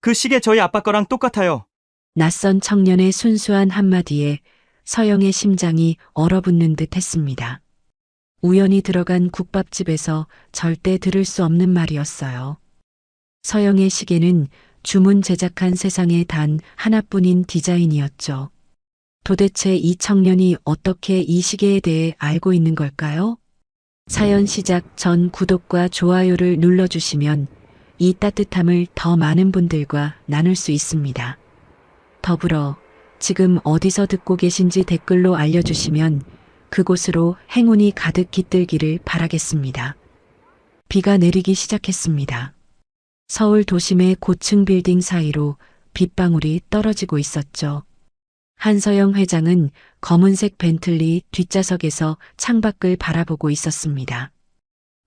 그 시계 저희 아빠 거랑 똑같아요. 낯선 청년의 순수한 한마디에 서영의 심장이 얼어붙는 듯 했습니다. 우연히 들어간 국밥집에서 절대 들을 수 없는 말이었어요. 서영의 시계는 주문 제작한 세상에 단 하나뿐인 디자인이었죠. 도대체 이 청년이 어떻게 이 시계에 대해 알고 있는 걸까요? 사연 시작 전 구독과 좋아요를 눌러주시면 이 따뜻함을 더 많은 분들과 나눌 수 있습니다. 더불어 지금 어디서 듣고 계신지 댓글로 알려주시면 그곳으로 행운이 가득 깃들기를 바라겠습니다. 비가 내리기 시작했습니다. 서울 도심의 고층 빌딩 사이로 빗방울이 떨어지고 있었죠. 한서영 회장은 검은색 벤틀리 뒷좌석에서 창밖을 바라보고 있었습니다.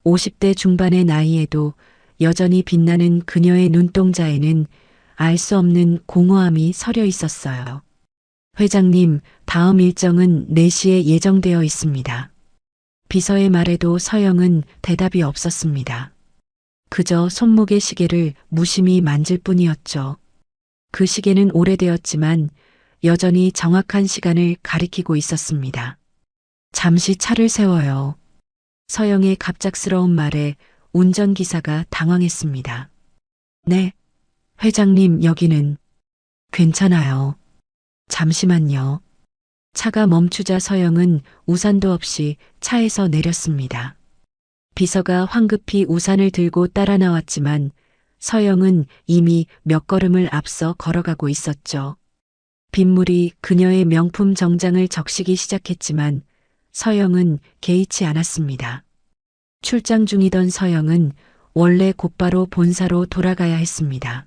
50대 중반의 나이에도 여전히 빛나는 그녀의 눈동자에는 알 수 없는 공허함이 서려 있었어요. 회장님, 다음 일정은 4시에 예정되어 있습니다. 비서의 말에도 서영은 대답이 없었습니다. 그저 손목의 시계를 무심히 만질 뿐이었죠. 그 시계는 오래되었지만 여전히 정확한 시간을 가리키고 있었습니다. 잠시 차를 세워요. 서영의 갑작스러운 말에 운전기사가 당황했습니다. 네, 회장님 여기는 괜찮아요. 잠시만요. 차가 멈추자 서영은 우산도 없이 차에서 내렸습니다. 비서가 황급히 우산을 들고 따라 나왔지만 서영은 이미 몇 걸음을 앞서 걸어가고 있었죠. 빗물이 그녀의 명품 정장을 적시기 시작했지만 서영은 개의치 않았습니다. 출장 중이던 서영은 원래 곧바로 본사로 돌아가야 했습니다.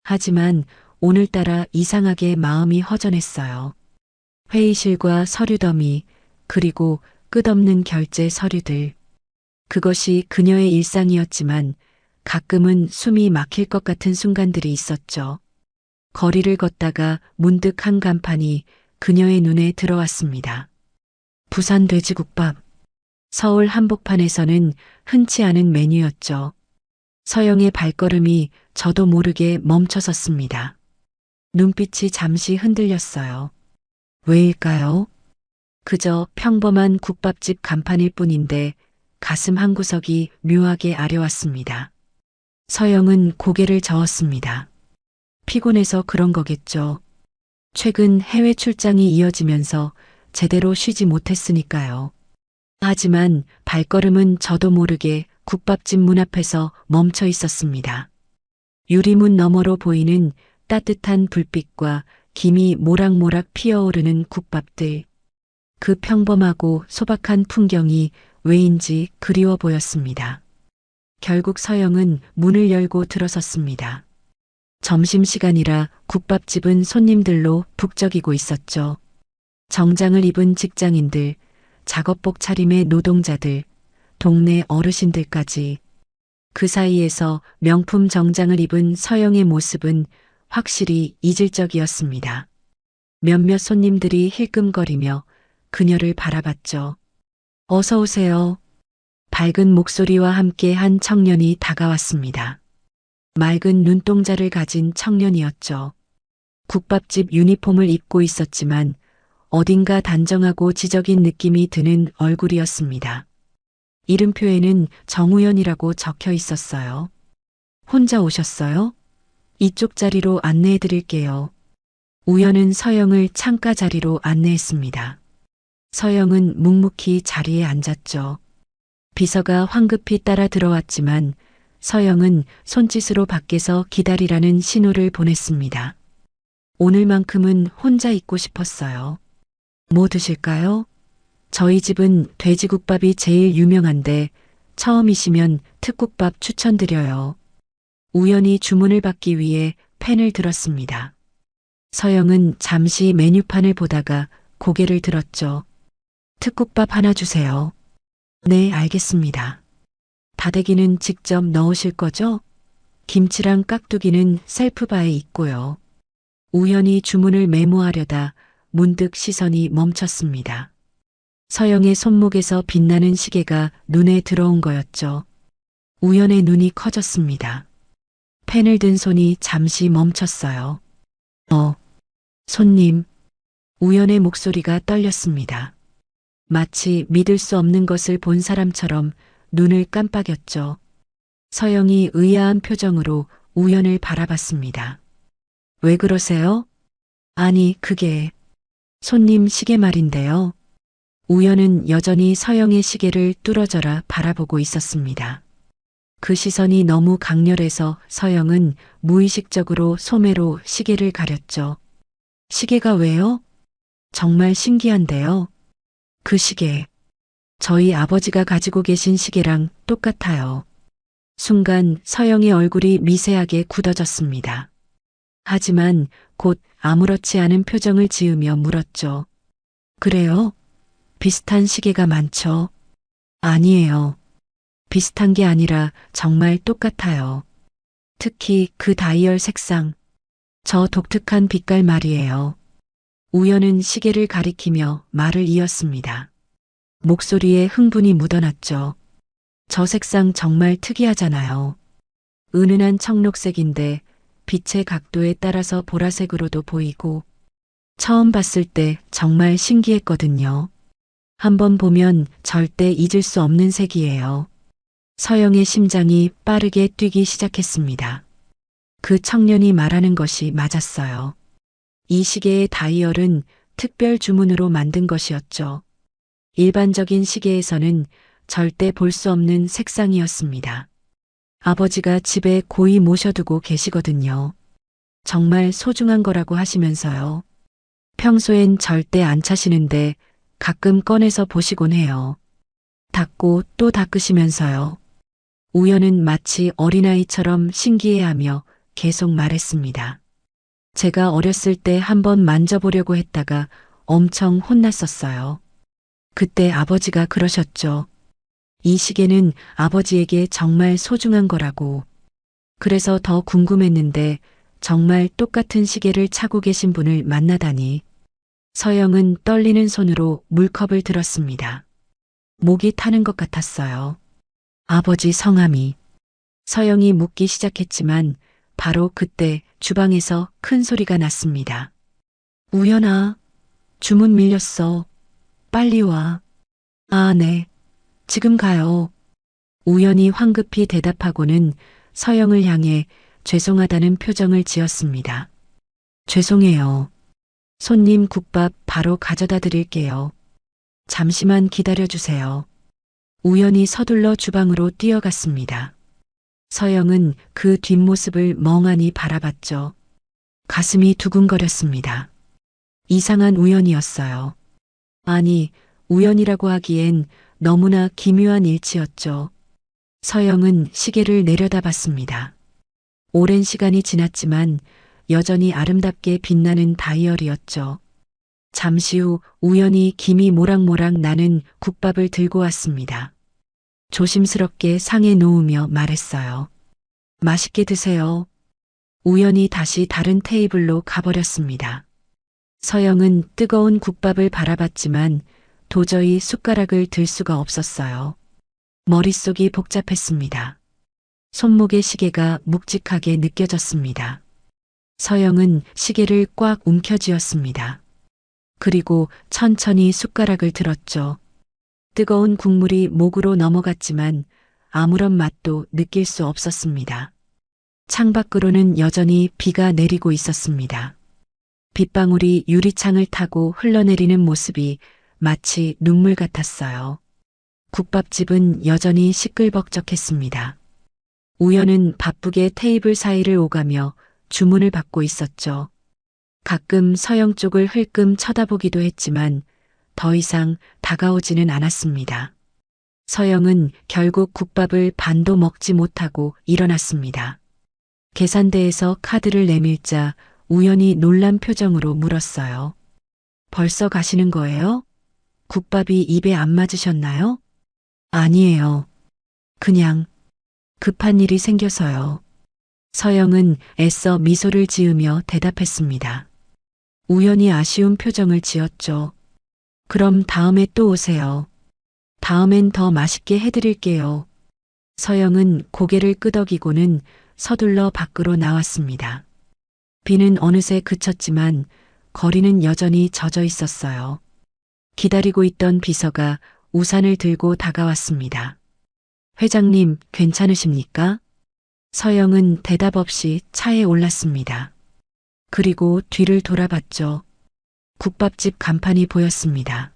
하지만 오늘따라 이상하게 마음이 허전했어요. 회의실과 서류 더미, 그리고 끝없는 결제 서류들. 그것이 그녀의 일상이었지만 가끔은 숨이 막힐 것 같은 순간들이 있었죠. 거리를 걷다가 문득 한 간판이 그녀의 눈에 들어왔습니다. 부산 돼지국밥. 서울 한복판에서는 흔치 않은 메뉴였죠. 서영의 발걸음이 저도 모르게 멈춰섰습니다. 눈빛이 잠시 흔들렸어요. 왜일까요? 그저 평범한 국밥집 간판일 뿐인데 가슴 한구석이 묘하게 아려왔습니다. 서영은 고개를 저었습니다. 피곤해서 그런 거겠죠. 최근 해외 출장이 이어지면서 제대로 쉬지 못했으니까요. 하지만 발걸음은 저도 모르게 국밥집 문 앞에서 멈춰 있었습니다. 유리문 너머로 보이는 따뜻한 불빛과 김이 모락모락 피어오르는 국밥들. 그 평범하고 소박한 풍경이 왜인지 그리워 보였습니다. 결국 서영은 문을 열고 들어섰습니다. 점심시간이라 국밥집은 손님들로 북적이고 있었죠. 정장을 입은 직장인들, 작업복 차림의 노동자들, 동네 어르신들까지. 그 사이에서 명품 정장을 입은 서영의 모습은 확실히 이질적이었습니다. 몇몇 손님들이 힐끔거리며 그녀를 바라봤죠. 어서 오세요. 밝은 목소리와 함께 한 청년이 다가왔습니다. 맑은 눈동자를 가진 청년이었죠. 국밥집 유니폼을 입고 있었지만 어딘가 단정하고 지적인 느낌이 드는 얼굴이었습니다. 이름표에는 정우현이라고 적혀 있었어요. 혼자 오셨어요? 이쪽 자리로 안내해 드릴게요. 우현은 서영을 창가 자리로 안내했습니다. 서영은 묵묵히 자리에 앉았죠. 비서가 황급히 따라 들어왔지만 서영은 손짓으로 밖에서 기다리라는 신호를 보냈습니다. 오늘만큼은 혼자 있고 싶었어요. 뭐 드실까요? 저희 집은 돼지국밥이 제일 유명한데 처음이시면 특국밥 추천드려요. 우연히 주문을 받기 위해 펜을 들었습니다. 서영은 잠시 메뉴판을 보다가 고개를 들었죠. 특국밥 하나 주세요. 네, 알겠습니다. 다대기는 직접 넣으실 거죠? 김치랑 깍두기는 셀프바에 있고요. 우연히 주문을 메모하려다 문득 시선이 멈췄습니다. 서영의 손목에서 빛나는 시계가 눈에 들어온 거였죠. 우연의 눈이 커졌습니다. 펜을 든 손이 잠시 멈췄어요. 손님. 우연의 목소리가 떨렸습니다. 마치 믿을 수 없는 것을 본 사람처럼 눈을 깜빡였죠. 서영이 의아한 표정으로 우연을 바라봤습니다. 왜 그러세요? 아니, 그게 손님 시계 말인데요. 우연은 여전히 서영의 시계를 뚫어져라 바라보고 있었습니다. 그 시선이 너무 강렬해서 서영은 무의식적으로 소매로 시계를 가렸죠. 시계가 왜요? 정말 신기한데요. 그 시계, 저희 아버지가 가지고 계신 시계랑 똑같아요. 순간 서영의 얼굴이 미세하게 굳어졌습니다. 하지만 곧 아무렇지 않은 표정을 지으며 물었죠. 그래요? 비슷한 시계가 많죠? 아니에요. 비슷한 게 아니라 정말 똑같아요. 특히 그 다이얼 색상, 저 독특한 빛깔 말이에요. 우연은 시계를 가리키며 말을 이었습니다. 목소리에 흥분이 묻어났죠. 저 색상 정말 특이하잖아요. 은은한 청록색인데 빛의 각도에 따라서 보라색으로도 보이고 처음 봤을 때 정말 신기했거든요. 한번 보면 절대 잊을 수 없는 색이에요. 서영의 심장이 빠르게 뛰기 시작했습니다. 그 청년이 말하는 것이 맞았어요. 이 시계의 다이얼은 특별 주문으로 만든 것이었죠. 일반적인 시계에서는 절대 볼 수 없는 색상이었습니다. 아버지가 집에 고이 모셔두고 계시거든요. 정말 소중한 거라고 하시면서요. 평소엔 절대 안 차시는데 가끔 꺼내서 보시곤 해요. 닦고 또 닦으시면서요. 우연은 마치 어린아이처럼 신기해하며 계속 말했습니다. 제가 어렸을 때 한번 만져보려고 했다가 엄청 혼났었어요. 그때 아버지가 그러셨죠. 이 시계는 아버지에게 정말 소중한 거라고. 그래서 더 궁금했는데 정말 똑같은 시계를 차고 계신 분을 만나다니. 서영은 떨리는 손으로 물컵을 들었습니다. 목이 타는 것 같았어요. 아버지 성함이. 서영이 묻기 시작했지만 바로 그때 주방에서 큰 소리가 났습니다. 우연아, 주문 밀렸어. 빨리 와. 아, 네. 지금 가요. 우연히 황급히 대답하고는 서영을 향해 죄송하다는 표정을 지었습니다. 죄송해요. 손님 국밥 바로 가져다 드릴게요. 잠시만 기다려 주세요. 우연히 서둘러 주방으로 뛰어갔습니다. 서영은 그 뒷모습을 멍하니 바라봤죠. 가슴이 두근거렸습니다. 이상한 우연이었어요. 아니, 우연이라고 하기엔 너무나 기묘한 일치였죠. 서영은 시계를 내려다봤습니다. 오랜 시간이 지났지만 여전히 아름답게 빛나는 다이얼이었죠. 잠시 후 우연히 김이 모락모락 나는 국밥을 들고 왔습니다. 조심스럽게 상에 놓으며 말했어요. 맛있게 드세요. 우연히 다시 다른 테이블로 가버렸습니다. 서영은 뜨거운 국밥을 바라봤지만 도저히 숟가락을 들 수가 없었어요. 머릿속이 복잡했습니다. 손목의 시계가 묵직하게 느껴졌습니다. 서영은 시계를 꽉 움켜쥐었습니다. 그리고 천천히 숟가락을 들었죠. 뜨거운 국물이 목으로 넘어갔지만 아무런 맛도 느낄 수 없었습니다. 창밖으로는 여전히 비가 내리고 있었습니다. 빗방울이 유리창을 타고 흘러내리는 모습이 마치 눈물 같았어요. 국밥집은 여전히 시끌벅적했습니다. 우연은 바쁘게 테이블 사이를 오가며 주문을 받고 있었죠. 가끔 서영 쪽을 흘끔 쳐다보기도 했지만 더 이상 다가오지는 않았습니다. 서영은 결국 국밥을 반도 먹지 못하고 일어났습니다. 계산대에서 카드를 내밀자 우연히 놀란 표정으로 물었어요. 벌써 가시는 거예요? 국밥이 입에 안 맞으셨나요? 아니에요. 그냥 급한 일이 생겨서요. 서영은 애써 미소를 지으며 대답했습니다. 우연히 아쉬운 표정을 지었죠. 그럼 다음에 또 오세요. 다음엔 더 맛있게 해드릴게요. 서영은 고개를 끄덕이고는 서둘러 밖으로 나왔습니다. 비는 어느새 그쳤지만 거리는 여전히 젖어 있었어요. 기다리고 있던 비서가 우산을 들고 다가왔습니다. 회장님, 괜찮으십니까? 서영은 대답 없이 차에 올랐습니다. 그리고 뒤를 돌아봤죠. 국밥집 간판이 보였습니다.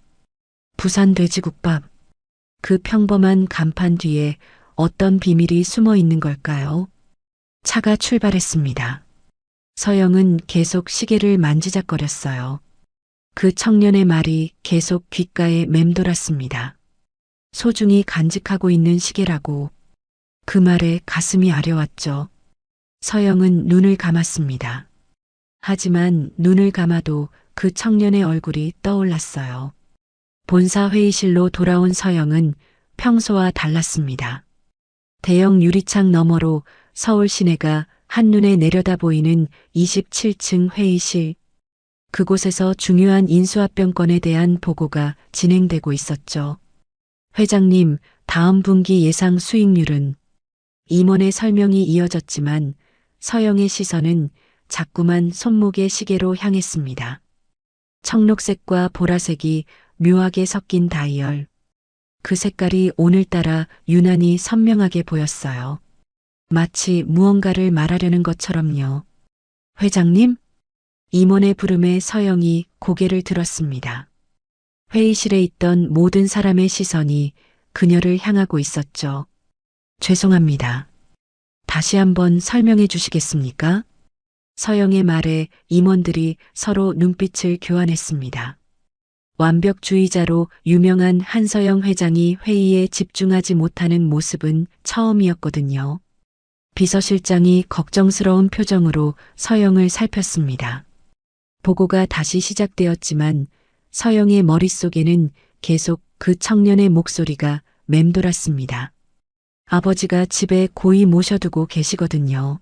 부산 돼지국밥. 그 평범한 간판 뒤에 어떤 비밀이 숨어 있는 걸까요? 차가 출발했습니다. 서영은 계속 시계를 만지작거렸어요. 그 청년의 말이 계속 귓가에 맴돌았습니다. 소중히 간직하고 있는 시계라고. 그 말에 가슴이 아려왔죠. 서영은 눈을 감았습니다. 하지만 눈을 감아도 그 청년의 얼굴이 떠올랐어요. 본사 회의실로 돌아온 서영은 평소와 달랐습니다. 대형 유리창 너머로 서울 시내가 한눈에 내려다 보이는 27층 회의실. 그곳에서 중요한 인수합병건에 대한 보고가 진행되고 있었죠. 회장님, 다음 분기 예상 수익률은? 임원의 설명이 이어졌지만 서영의 시선은 자꾸만 손목의 시계로 향했습니다. 청록색과 보라색이 묘하게 섞인 다이얼. 그 색깔이 오늘따라 유난히 선명하게 보였어요. 마치 무언가를 말하려는 것처럼요. 회장님? 임원의 부름에 서영이 고개를 들었습니다. 회의실에 있던 모든 사람의 시선이 그녀를 향하고 있었죠. 죄송합니다. 다시 한번 설명해 주시겠습니까? 서영의 말에 임원들이 서로 눈빛을 교환했습니다. 완벽주의자로 유명한 한서영 회장이 회의에 집중하지 못하는 모습은 처음이었거든요. 비서실장이 걱정스러운 표정으로 서영을 살폈습니다. 보고가 다시 시작되었지만 서영의 머릿속에는 계속 그 청년의 목소리가 맴돌았습니다. 아버지가 집에 고이 모셔두고 계시거든요.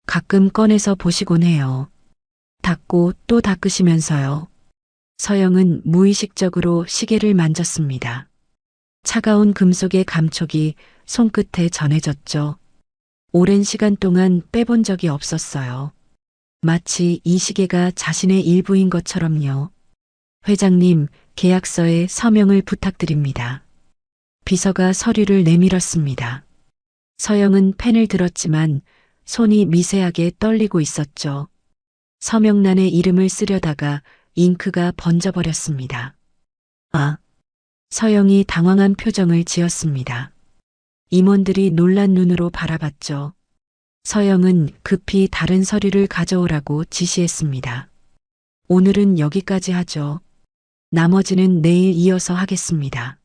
가끔 꺼내서 보시곤 해요. 닦고 또 닦으시면서요. 서영은 무의식적으로 시계를 만졌습니다. 차가운 금속의 감촉이 손끝에 전해졌죠. 오랜 시간 동안 빼본 적이 없었어요. 마치 이 시계가 자신의 일부인 것처럼요. 회장님, 계약서에 서명을 부탁드립니다. 비서가 서류를 내밀었습니다. 서영은 펜을 들었지만 손이 미세하게 떨리고 있었죠. 서명란에 이름을 쓰려다가 잉크가 번져버렸습니다. 아! 서영이 당황한 표정을 지었습니다. 임원들이 놀란 눈으로 바라봤죠. 서영은 급히 다른 서류를 가져오라고 지시했습니다. 오늘은 여기까지 하죠. 나머지는 내일 이어서 하겠습니다.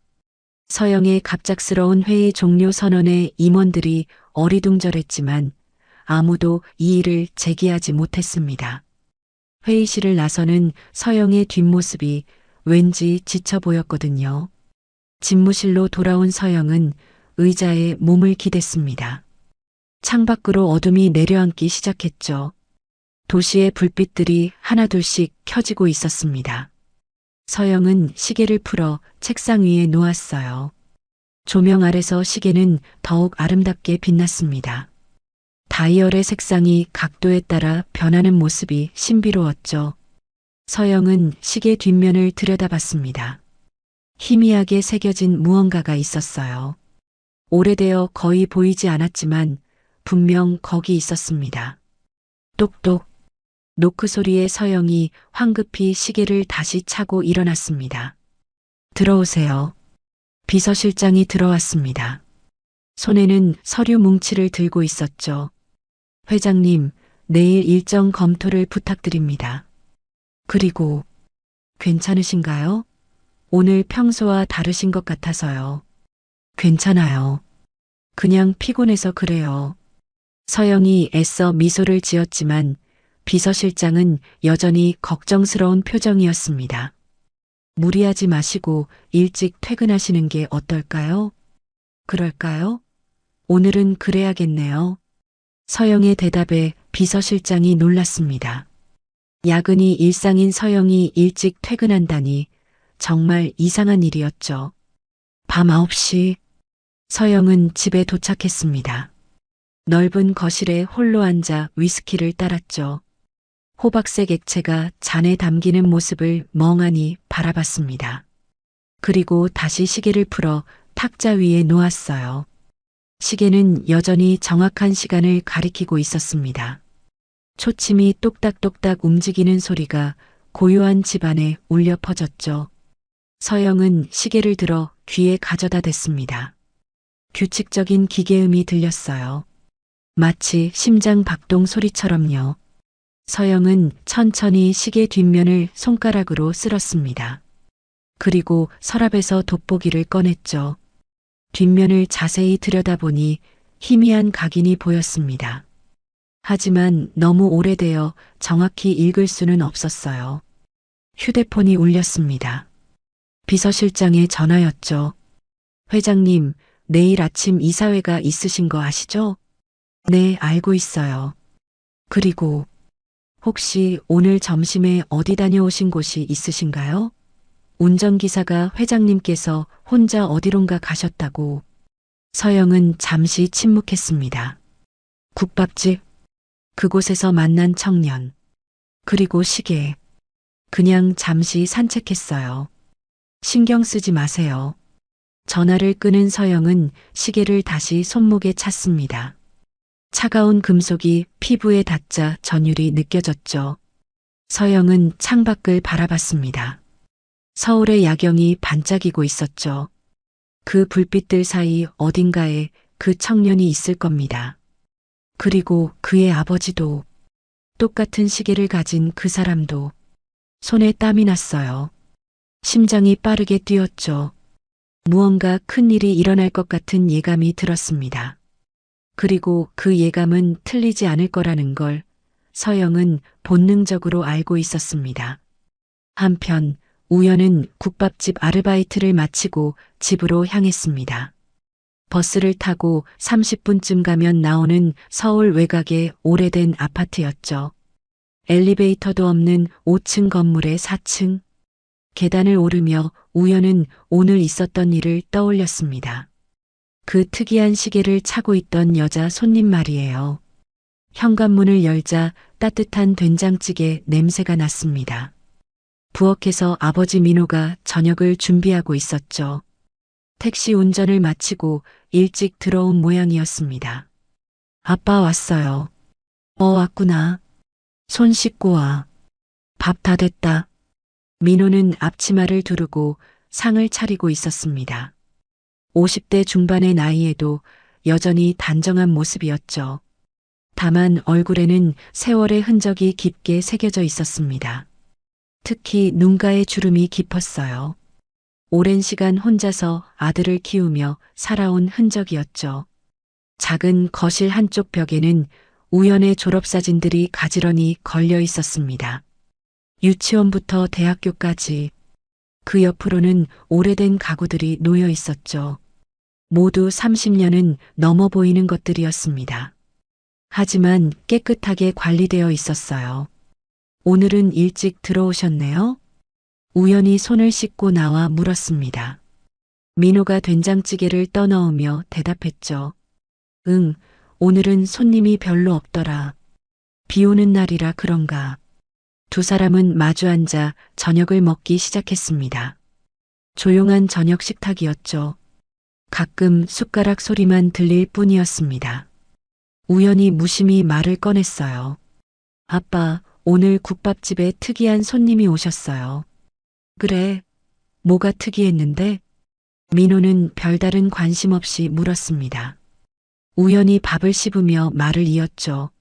서영의 갑작스러운 회의 종료 선언에 임원들이 어리둥절했지만 아무도 이의를 제기하지 못했습니다. 회의실을 나서는 서영의 뒷모습이 왠지 지쳐 보였거든요. 집무실로 돌아온 서영은 의자에 몸을 기댔습니다. 창밖으로 어둠이 내려앉기 시작했죠. 도시의 불빛들이 하나둘씩 켜지고 있었습니다. 서영은 시계를 풀어 책상 위에 놓았어요. 조명 아래서 시계는 더욱 아름답게 빛났습니다. 다이얼의 색상이 각도에 따라 변하는 모습이 신비로웠죠. 서영은 시계 뒷면을 들여다봤습니다. 희미하게 새겨진 무언가가 있었어요. 오래되어 거의 보이지 않았지만 분명 거기 있었습니다. 똑똑. 노크 소리에 서영이 황급히 시계를 다시 차고 일어났습니다. 들어오세요. 비서실장이 들어왔습니다. 손에는 서류 뭉치를 들고 있었죠. 회장님, 내일 일정 검토를 부탁드립니다. 그리고 괜찮으신가요? 오늘 평소와 다르신 것 같아서요. 괜찮아요. 그냥 피곤해서 그래요. 서영이 애써 미소를 지었지만 비서실장은 여전히 걱정스러운 표정이었습니다. 무리하지 마시고 일찍 퇴근하시는 게 어떨까요? 그럴까요? 오늘은 그래야겠네요. 서영의 대답에 비서실장이 놀랐습니다. 야근이 일상인 서영이 일찍 퇴근한다니 정말 이상한 일이었죠. 밤 9시 서영은 집에 도착했습니다. 넓은 거실에 홀로 앉아 위스키를 따랐죠. 호박색 액체가 잔에 담기는 모습을 멍하니 바라봤습니다. 그리고 다시 시계를 풀어 탁자 위에 놓았어요. 시계는 여전히 정확한 시간을 가리키고 있었습니다. 초침이 똑딱똑딱 움직이는 소리가 고요한 집안에 울려 퍼졌죠. 서영은 시계를 들어 귀에 가져다 댔습니다. 규칙적인 기계음이 들렸어요. 마치 심장 박동 소리처럼요. 서영은 천천히 시계 뒷면을 손가락으로 쓸었습니다. 그리고 서랍에서 돋보기를 꺼냈죠. 뒷면을 자세히 들여다보니 희미한 각인이 보였습니다. 하지만 너무 오래되어 정확히 읽을 수는 없었어요. 휴대폰이 울렸습니다. 비서실장의 전화였죠. 회장님, 내일 아침 이사회가 있으신 거 아시죠? 네, 알고 있어요. 그리고 혹시 오늘 점심에 어디 다녀오신 곳이 있으신가요? 운전기사가 회장님께서 혼자 어디론가 가셨다고. 서영은 잠시 침묵했습니다. 국밥집, 그곳에서 만난 청년, 그리고 시계. 그냥 잠시 산책했어요. 신경 쓰지 마세요. 전화를 끄는 서영은 시계를 다시 손목에 찼습니다. 차가운 금속이 피부에 닿자 전율이 느껴졌죠. 서영은 창밖을 바라봤습니다. 서울의 야경이 반짝이고 있었죠. 그 불빛들 사이 어딘가에 그 청년이 있을 겁니다. 그리고 그의 아버지도, 똑같은 시계를 가진 그 사람도. 손에 땀이 났어요. 심장이 빠르게 뛰었죠. 무언가 큰 일이 일어날 것 같은 예감이 들었습니다. 그리고 그 예감은 틀리지 않을 거라는 걸 서영은 본능적으로 알고 있었습니다. 한편 우연은 국밥집 아르바이트를 마치고 집으로 향했습니다. 버스를 타고 30분쯤 가면 나오는 서울 외곽의 오래된 아파트였죠. 엘리베이터도 없는 5층 건물의 4층. 계단을 오르며 우연은 오늘 있었던 일을 떠올렸습니다. 그 특이한 시계를 차고 있던 여자 손님 말이에요. 현관문을 열자 따뜻한 된장찌개 냄새가 났습니다. 부엌에서 아버지 민호가 저녁을 준비하고 있었죠. 택시 운전을 마치고 일찍 들어온 모양이었습니다. 아빠 왔어요. 왔구나. 손 씻고 와. 밥 다 됐다. 민호는 앞치마를 두르고 상을 차리고 있었습니다. 50대 중반의 나이에도 여전히 단정한 모습이었죠. 다만 얼굴에는 세월의 흔적이 깊게 새겨져 있었습니다. 특히 눈가의 주름이 깊었어요. 오랜 시간 혼자서 아들을 키우며 살아온 흔적이었죠. 작은 거실 한쪽 벽에는 우연의 졸업사진들이 가지런히 걸려 있었습니다. 유치원부터 대학교까지. 그 옆으로는 오래된 가구들이 놓여 있었죠. 모두 30년은 넘어 보이는 것들이었습니다. 하지만 깨끗하게 관리되어 있었어요. 오늘은 일찍 들어오셨네요? 우연히 손을 씻고 나와 물었습니다. 민호가 된장찌개를 떠넣으며 대답했죠. 응, 오늘은 손님이 별로 없더라. 비 오는 날이라 그런가. 두 사람은 마주 앉아 저녁을 먹기 시작했습니다. 조용한 저녁 식탁이었죠. 가끔 숟가락 소리만 들릴 뿐이었습니다. 우연히 무심히 말을 꺼냈어요. 아빠, 오늘 국밥집에 특이한 손님이 오셨어요. 그래, 뭐가 특이했는데? 민호는 별다른 관심 없이 물었습니다. 우연히 밥을 씹으며 말을 이었죠.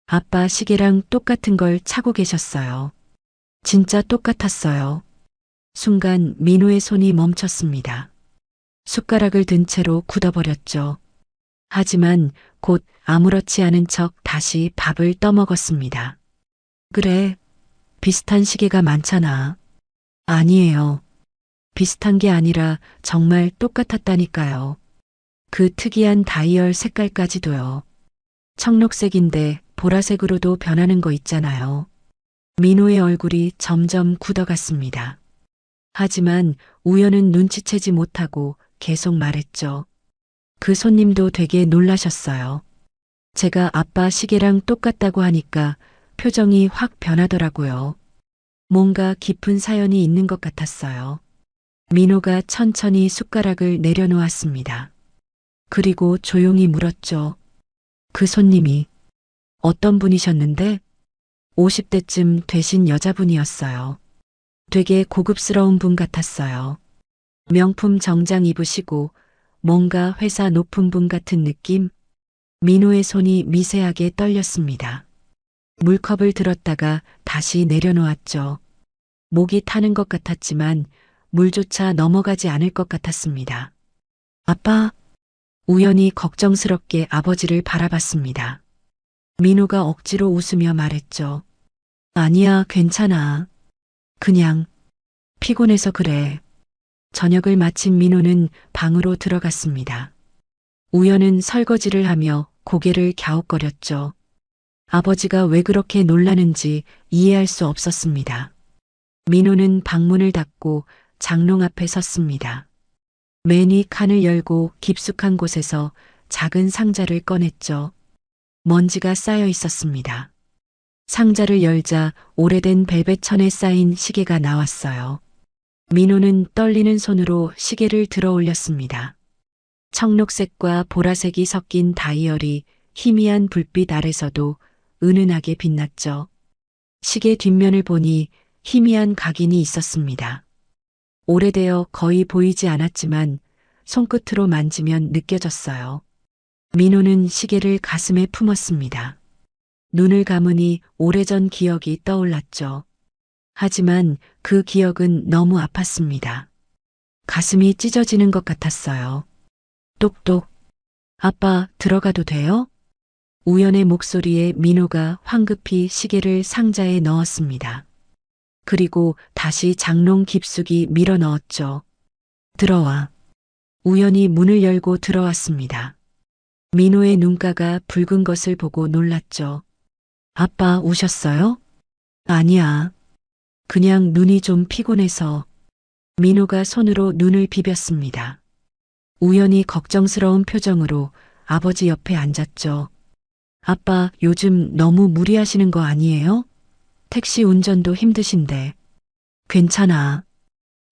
아빠 시계랑 똑같은 걸 차고 계셨어요. 진짜 똑같았어요. 순간 민호의 손이 멈췄습니다. 숟가락을 든 채로 굳어버렸죠. 하지만 곧 아무렇지 않은 척 다시 밥을 떠먹었습니다. 그래, 비슷한 시계가 많잖아. 아니에요. 비슷한 게 아니라 정말 똑같았다니까요. 그 특이한 다이얼 색깔까지도요. 청록색인데 보라색으로도 변하는 거 있잖아요. 민호의 얼굴이 점점 굳어갔습니다. 하지만 우연은 눈치채지 못하고 계속 말했죠. 그 손님도 되게 놀라셨어요. 제가 아빠 시계랑 똑같다고 하니까 표정이 확 변하더라고요. 뭔가 깊은 사연이 있는 것 같았어요. 민호가 천천히 숟가락을 내려놓았습니다. 그리고 조용히 물었죠. 그 손님이 어떤 분이셨는데? 50대쯤 되신 여자분이었어요. 되게 고급스러운 분 같았어요. 명품 정장 입으시고 뭔가 회사 높은 분 같은 느낌? 민호의 손이 미세하게 떨렸습니다. 물컵을 들었다가 다시 내려놓았죠. 목이 타는 것 같았지만 물조차 넘어가지 않을 것 같았습니다. 아빠, 우연히 걱정스럽게 아버지를 바라봤습니다. 민호가 억지로 웃으며 말했죠. 아니야, 괜찮아. 그냥 피곤해서 그래. 저녁을 마친 민호는 방으로 들어갔습니다. 우연은 설거지를 하며 고개를 갸웃거렸죠. 아버지가 왜 그렇게 놀라는지 이해할 수 없었습니다. 민호는 방문을 닫고 장롱 앞에 섰습니다. 매니 칸을 열고 깊숙한 곳에서 작은 상자를 꺼냈죠. 먼지가 쌓여 있었습니다. 상자를 열자 오래된 벨벳 천에 쌓인 시계가 나왔어요. 민호는 떨리는 손으로 시계를 들어 올렸습니다. 청록색과 보라색이 섞인 다이얼이 희미한 불빛 아래서도 은은하게 빛났죠. 시계 뒷면을 보니 희미한 각인이 있었습니다. 오래되어 거의 보이지 않았지만 손끝으로 만지면 느껴졌어요. 민호는 시계를 가슴에 품었습니다. 눈을 감으니 오래전 기억이 떠올랐죠. 하지만 그 기억은 너무 아팠습니다. 가슴이 찢어지는 것 같았어요. 똑똑. 아빠, 들어가도 돼요? 우연의 목소리에 민호가 황급히 시계를 상자에 넣었습니다. 그리고 다시 장롱 깊숙이 밀어 넣었죠. 들어와. 우연히 문을 열고 들어왔습니다. 민호의 눈가가 붉은 것을 보고 놀랐죠. 아빠 우셨어요? 아니야. 그냥 눈이 좀 피곤해서. 민호가 손으로 눈을 비볐습니다. 우연히 걱정스러운 표정으로 아버지 옆에 앉았죠. 아빠 요즘 너무 무리하시는 거 아니에요? 택시 운전도 힘드신데. 괜찮아.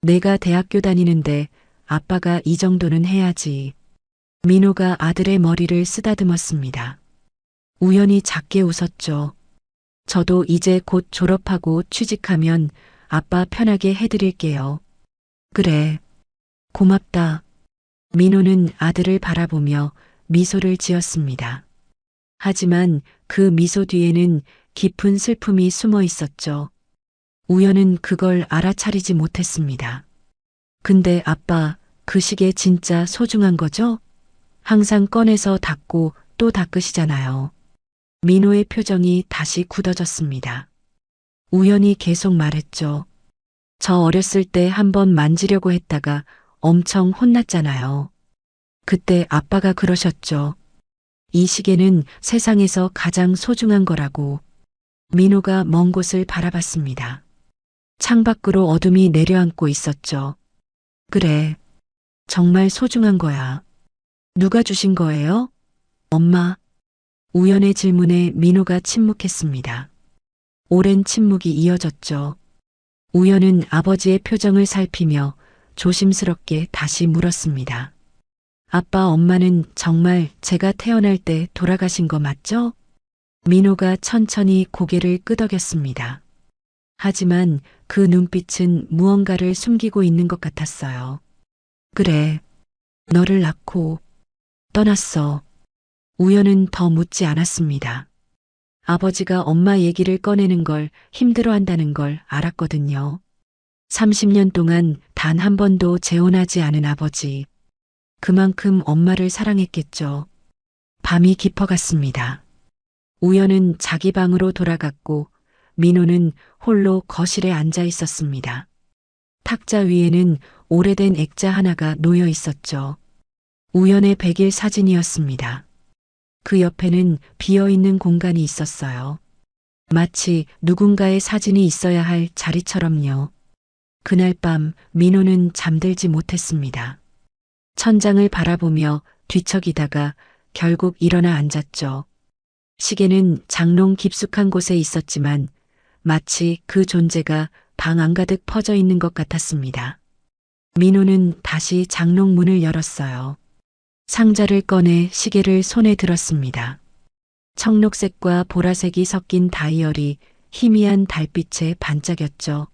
내가 대학교 다니는데 아빠가 이 정도는 해야지. 민호가 아들의 머리를 쓰다듬었습니다. 우연히 작게 웃었죠. 저도 이제 곧 졸업하고 취직하면 아빠 편하게 해드릴게요. 그래. 고맙다. 민호는 아들을 바라보며 미소를 지었습니다. 하지만 그 미소 뒤에는 깊은 슬픔이 숨어 있었죠. 우연은 그걸 알아차리지 못했습니다. 근데 아빠, 그 시계 진짜 소중한 거죠? 항상 꺼내서 닦고 또 닦으시잖아요. 민호의 표정이 다시 굳어졌습니다. 우연히 계속 말했죠. 저 어렸을 때 한번 만지려고 했다가 엄청 혼났잖아요. 그때 아빠가 그러셨죠. 이 시계는 세상에서 가장 소중한 거라고. 민호가 먼 곳을 바라봤습니다. 창밖으로 어둠이 내려앉고 있었죠. 그래. 정말 소중한 거야. 누가 주신 거예요? 엄마. 우연의 질문에 민호가 침묵했습니다. 오랜 침묵이 이어졌죠. 우연은 아버지의 표정을 살피며 조심스럽게 다시 물었습니다. 아빠, 엄마는 정말 제가 태어날 때 돌아가신 거 맞죠? 민호가 천천히 고개를 끄덕였습니다. 하지만 그 눈빛은 무언가를 숨기고 있는 것 같았어요. 그래. 너를 낳고 떠났어. 우연은 더 묻지 않았습니다. 아버지가 엄마 얘기를 꺼내는 걸 힘들어한다는 걸 알았거든요. 30년 동안 단 한 번도 재혼하지 않은 아버지. 그만큼 엄마를 사랑했겠죠. 밤이 깊어갔습니다. 우연은 자기 방으로 돌아갔고 민호는 홀로 거실에 앉아 있었습니다. 탁자 위에는 오래된 액자 하나가 놓여 있었죠. 우연의 100일 사진이었습니다. 그 옆에는 비어있는 공간이 있었어요. 마치 누군가의 사진이 있어야 할 자리처럼요. 그날 밤 민호는 잠들지 못했습니다. 천장을 바라보며 뒤척이다가 결국 일어나 앉았죠. 시계는 장롱 깊숙한 곳에 있었지만 마치 그 존재가 방 안가득 퍼져 있는 것 같았습니다. 민호는 다시 장롱 문을 열었어요. 상자를 꺼내 시계를 손에 들었습니다. 청록색과 보라색이 섞인 다이얼이 희미한 달빛에 반짝였죠.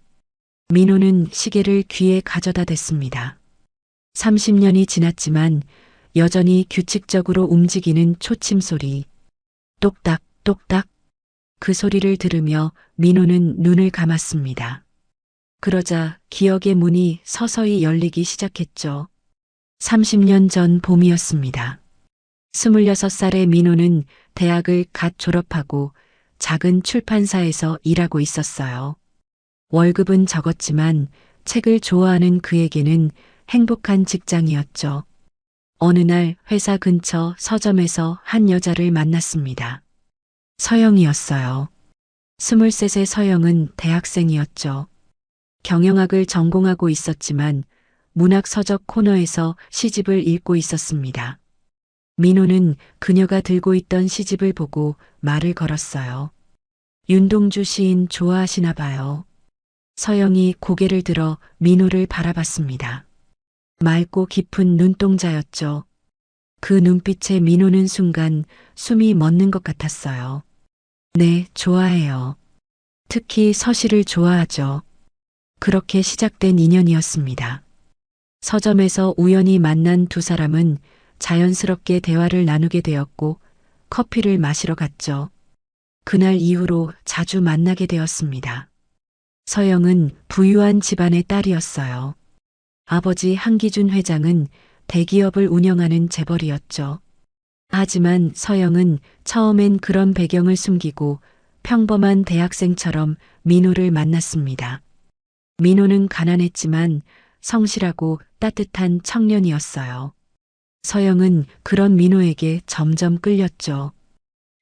민호는 시계를 귀에 가져다 댔습니다. 30년이 지났지만 여전히 규칙적으로 움직이는 초침 소리. 똑딱, 똑딱. 그 소리를 들으며 민호는 눈을 감았습니다. 그러자 기억의 문이 서서히 열리기 시작했죠. 30년 전 봄이었습니다. 26살의 민호는 대학을 갓 졸업하고 작은 출판사에서 일하고 있었어요. 월급은 적었지만 책을 좋아하는 그에게는 행복한 직장이었죠. 어느 날 회사 근처 서점에서 한 여자를 만났습니다. 서영이었어요. 23세 서영은 대학생이었죠. 경영학을 전공하고 있었지만 문학 서적 코너에서 시집을 읽고 있었습니다. 민호는 그녀가 들고 있던 시집을 보고 말을 걸었어요. 윤동주 시인 좋아하시나 봐요. 서영이 고개를 들어 민호를 바라봤습니다. 맑고 깊은 눈동자였죠. 그 눈빛에 민호는 순간 숨이 멎는 것 같았어요. 네, 좋아해요. 특히 서시를 좋아하죠. 그렇게 시작된 인연이었습니다. 서점에서 우연히 만난 두 사람은 자연스럽게 대화를 나누게 되었고 커피를 마시러 갔죠. 그날 이후로 자주 만나게 되었습니다. 서영은 부유한 집안의 딸이었어요. 아버지 한기준 회장은 대기업을 운영하는 재벌이었죠. 하지만 서영은 처음엔 그런 배경을 숨기고 평범한 대학생처럼 민호를 만났습니다. 민호는 가난했지만 성실하고 따뜻한 청년이었어요. 서영은 그런 민호에게 점점 끌렸죠.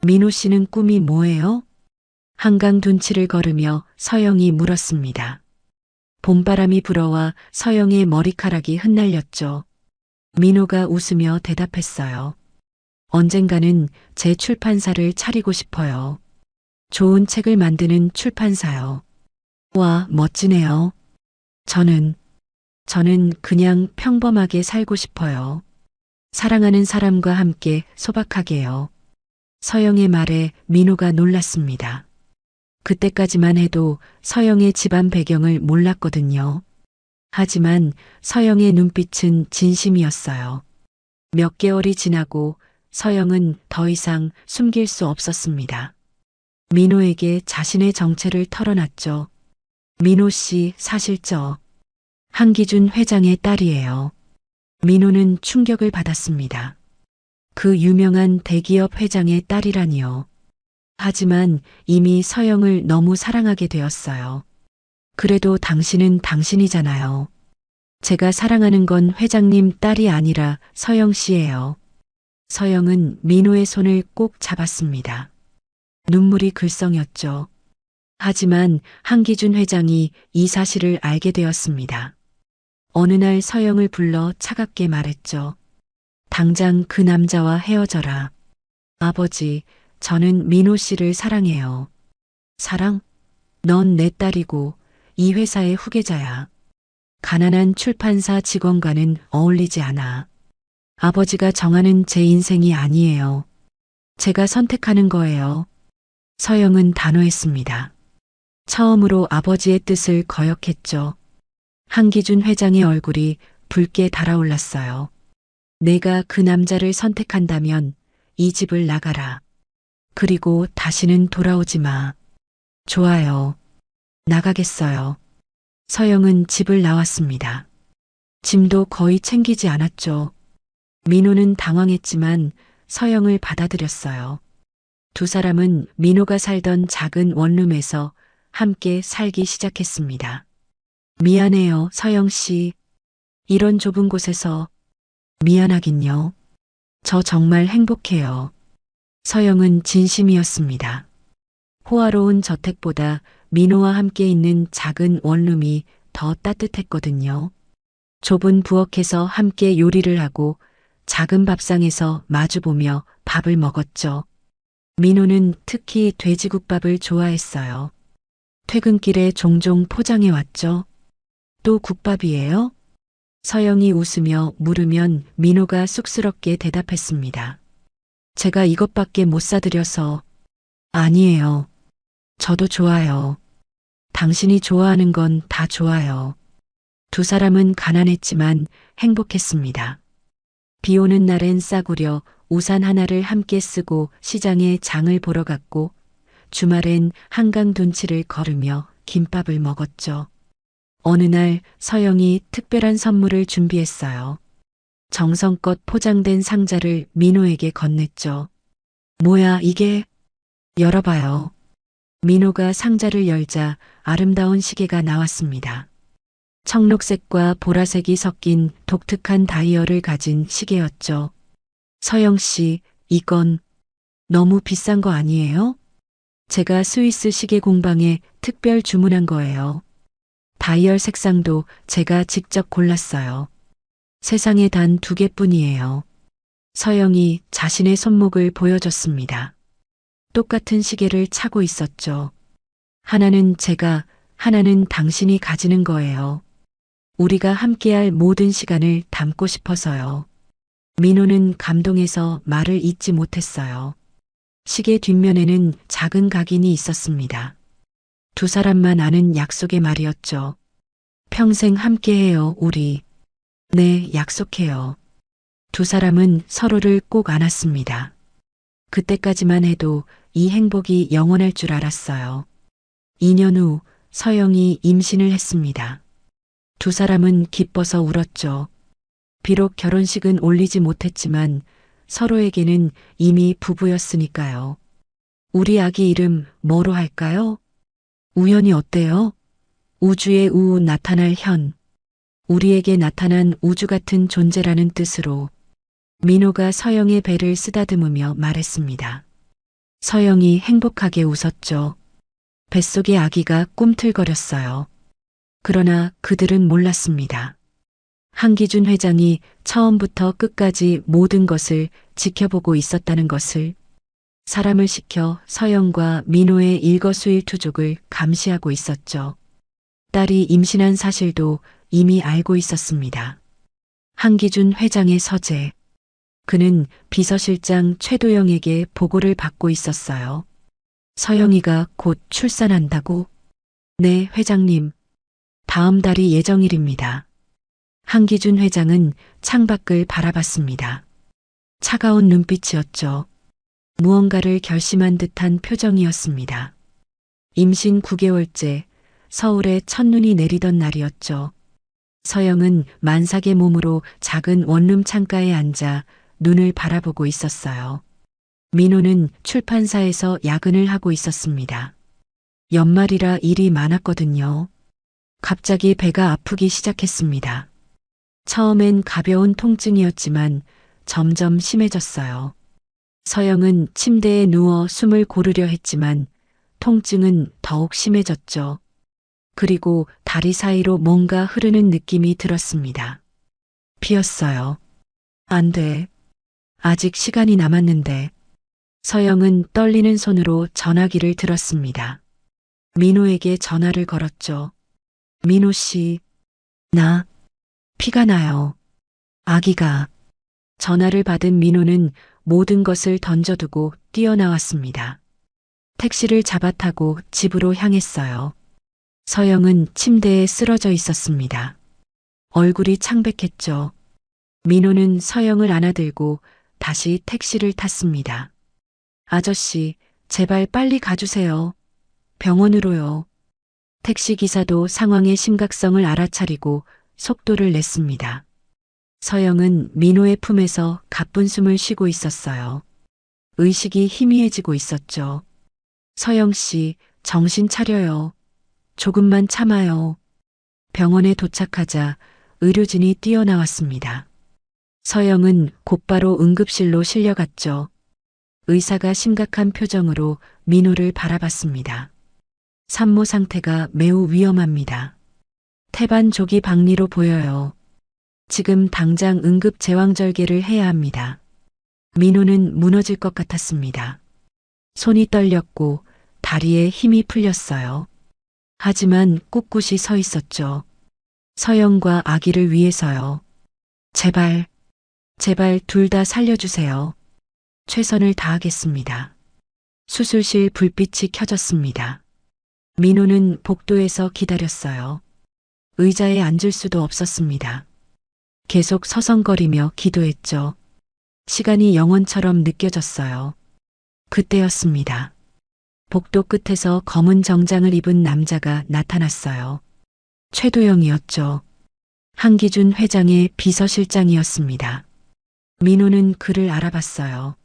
민호 씨는 꿈이 뭐예요? 한강 둔치를 걸으며 서영이 물었습니다. 봄바람이 불어와 서영의 머리카락이 흩날렸죠. 민호가 웃으며 대답했어요. 언젠가는 제 출판사를 차리고 싶어요. 좋은 책을 만드는 출판사요. 와, 멋지네요. 저는 그냥 평범하게 살고 싶어요. 사랑하는 사람과 함께 소박하게요. 서영의 말에 민호가 놀랐습니다. 그때까지만 해도 서영의 집안 배경을 몰랐거든요. 하지만 서영의 눈빛은 진심이었어요. 몇 개월이 지나고 서영은 더 이상 숨길 수 없었습니다. 민호에게 자신의 정체를 털어놨죠. 민호 씨, 사실 한기준 회장의 딸이에요. 민호는 충격을 받았습니다. 그 유명한 대기업 회장의 딸이라니요. 하지만 이미 서영을 너무 사랑하게 되었어요. 그래도 당신은 당신이잖아요. 제가 사랑하는 건 회장님 딸이 아니라 서영 씨예요. 서영은 민호의 손을 꼭 잡았습니다. 눈물이 글썽였죠. 하지만 한기준 회장이 이 사실을 알게 되었습니다. 어느 날 서영을 불러 차갑게 말했죠. 당장 그 남자와 헤어져라. 아버지, 저는 민호 씨를 사랑해요. 사랑? 넌 내 딸이고 이 회사의 후계자야. 가난한 출판사 직원과는 어울리지 않아. 아버지가 정하는 제 인생이 아니에요. 제가 선택하는 거예요. 서영은 단호했습니다. 처음으로 아버지의 뜻을 거역했죠. 한기준 회장의 얼굴이 붉게 달아올랐어요. 내가 그 남자를 선택한다면 이 집을 나가라. 그리고 다시는 돌아오지 마. 좋아요. 나가겠어요. 서영은 집을 나왔습니다. 짐도 거의 챙기지 않았죠. 민호는 당황했지만 서영을 받아들였어요. 두 사람은 민호가 살던 작은 원룸에서 함께 살기 시작했습니다. 미안해요, 서영 씨. 이런 좁은 곳에서. 미안하긴요. 저 정말 행복해요. 서영은 진심이었습니다. 호화로운 저택보다 민호와 함께 있는 작은 원룸이 더 따뜻했거든요. 좁은 부엌에서 함께 요리를 하고 작은 밥상에서 마주보며 밥을 먹었죠. 민호는 특히 돼지국밥을 좋아했어요. 퇴근길에 종종 포장해 왔죠. 또 국밥이에요? 서영이 웃으며 물으면 민호가 쑥스럽게 대답했습니다. 제가 이것밖에 못 사드려서. 아니에요. 저도 좋아요. 당신이 좋아하는 건 다 좋아요. 두 사람은 가난했지만 행복했습니다. 비 오는 날엔 싸구려 우산 하나를 함께 쓰고 시장에 장을 보러 갔고 주말엔 한강 둔치를 걸으며 김밥을 먹었죠. 어느 날 서영이 특별한 선물을 준비했어요. 정성껏 포장된 상자를 민호에게 건넸죠. 뭐야 이게? 열어봐요. 민호가 상자를 열자 아름다운 시계가 나왔습니다. 청록색과 보라색이 섞인 독특한 다이얼을 가진 시계였죠. 서영 씨, 이건 너무 비싼 거 아니에요? 제가 스위스 시계 공방에 특별 주문한 거예요. 다이얼 색상도 제가 직접 골랐어요. 세상에 단 2개뿐이에요. 서영이 자신의 손목을 보여줬습니다. 똑같은 시계를 차고 있었죠. 하나는 제가, 하나는 당신이 가지는 거예요. 우리가 함께할 모든 시간을 담고 싶어서요. 민호는 감동해서 말을 잇지 못했어요. 시계 뒷면에는 작은 각인이 있었습니다. 두 사람만 아는 약속의 말이었죠. 평생 함께해요, 우리. 네, 약속해요. 두 사람은 서로를 꼭 안았습니다. 그때까지만 해도 이 행복이 영원할 줄 알았어요. 2년 후 서영이 임신을 했습니다. 두 사람은 기뻐서 울었죠. 비록 결혼식은 올리지 못했지만 서로에게는 이미 부부였으니까요. 우리 아기 이름 뭐로 할까요? 우연이 어때요? 우주의 우 나타날 현. 우리에게 나타난 우주 같은 존재라는 뜻으로. 민호가 서영의 배를 쓰다듬으며 말했습니다. 서영이 행복하게 웃었죠. 뱃속의 아기가 꿈틀거렸어요. 그러나 그들은 몰랐습니다. 한기준 회장이 처음부터 끝까지 모든 것을 지켜보고 있었다는 것을. 사람을 시켜 서영과 민호의 일거수일투족을 감시하고 있었죠. 딸이 임신한 사실도 이미 알고 있었습니다. 한기준 회장의 서재. 그는 비서실장 최도영에게 보고를 받고 있었어요. 서영이가 곧 출산한다고? 네, 회장님. 다음 달이 예정일입니다. 한기준 회장은 창밖을 바라봤습니다. 차가운 눈빛이었죠. 무언가를 결심한 듯한 표정이었습니다. 임신 9개월째 서울에 첫눈이 내리던 날이었죠. 서영은 만삭의 몸으로 작은 원룸 창가에 앉아 눈을 바라보고 있었어요. 민호는 출판사에서 야근을 하고 있었습니다. 연말이라 일이 많았거든요. 갑자기 배가 아프기 시작했습니다. 처음엔 가벼운 통증이었지만 점점 심해졌어요. 서영은 침대에 누워 숨을 고르려 했지만 통증은 더욱 심해졌죠. 그리고 다리 사이로 뭔가 흐르는 느낌이 들었습니다. 피었어요. 안 돼. 아직 시간이 남았는데. 서영은 떨리는 손으로 전화기를 들었습니다. 민호에게 전화를 걸었죠. 민호 씨, 나 피가 나요. 아기가. 전화를 받은 민호는 모든 것을 던져두고 뛰어나왔습니다. 택시를 잡아타고 집으로 향했어요. 서영은 침대에 쓰러져 있었습니다. 얼굴이 창백했죠. 민호는 서영을 안아들고 다시 택시를 탔습니다. 아저씨, 제발 빨리 가주세요. 병원으로요. 택시기사도 상황의 심각성을 알아차리고 속도를 냈습니다. 서영은 민호의 품에서 가쁜 숨을 쉬고 있었어요. 의식이 희미해지고 있었죠. 서영 씨, 정신 차려요. 조금만 참아요. 병원에 도착하자 의료진이 뛰어나왔습니다. 서영은 곧바로 응급실로 실려갔죠. 의사가 심각한 표정으로 민호를 바라봤습니다. 산모 상태가 매우 위험합니다. 태반 조기 박리로 보여요. 지금 당장 응급 제왕절개를 해야 합니다. 민호는 무너질 것 같았습니다. 손이 떨렸고 다리에 힘이 풀렸어요. 하지만 꿋꿋이 서 있었죠. 서영과 아기를 위해서요. 제발, 제발 둘 다 살려주세요. 최선을 다하겠습니다. 수술실 불빛이 켜졌습니다. 민호는 복도에서 기다렸어요. 의자에 앉을 수도 없었습니다. 계속 서성거리며 기도했죠. 시간이 영원처럼 느껴졌어요. 그때였습니다. 복도 끝에서 검은 정장을 입은 남자가 나타났어요. 최도영이었죠. 한기준 회장의 비서실장이었습니다. 민호는 그를 알아봤어요.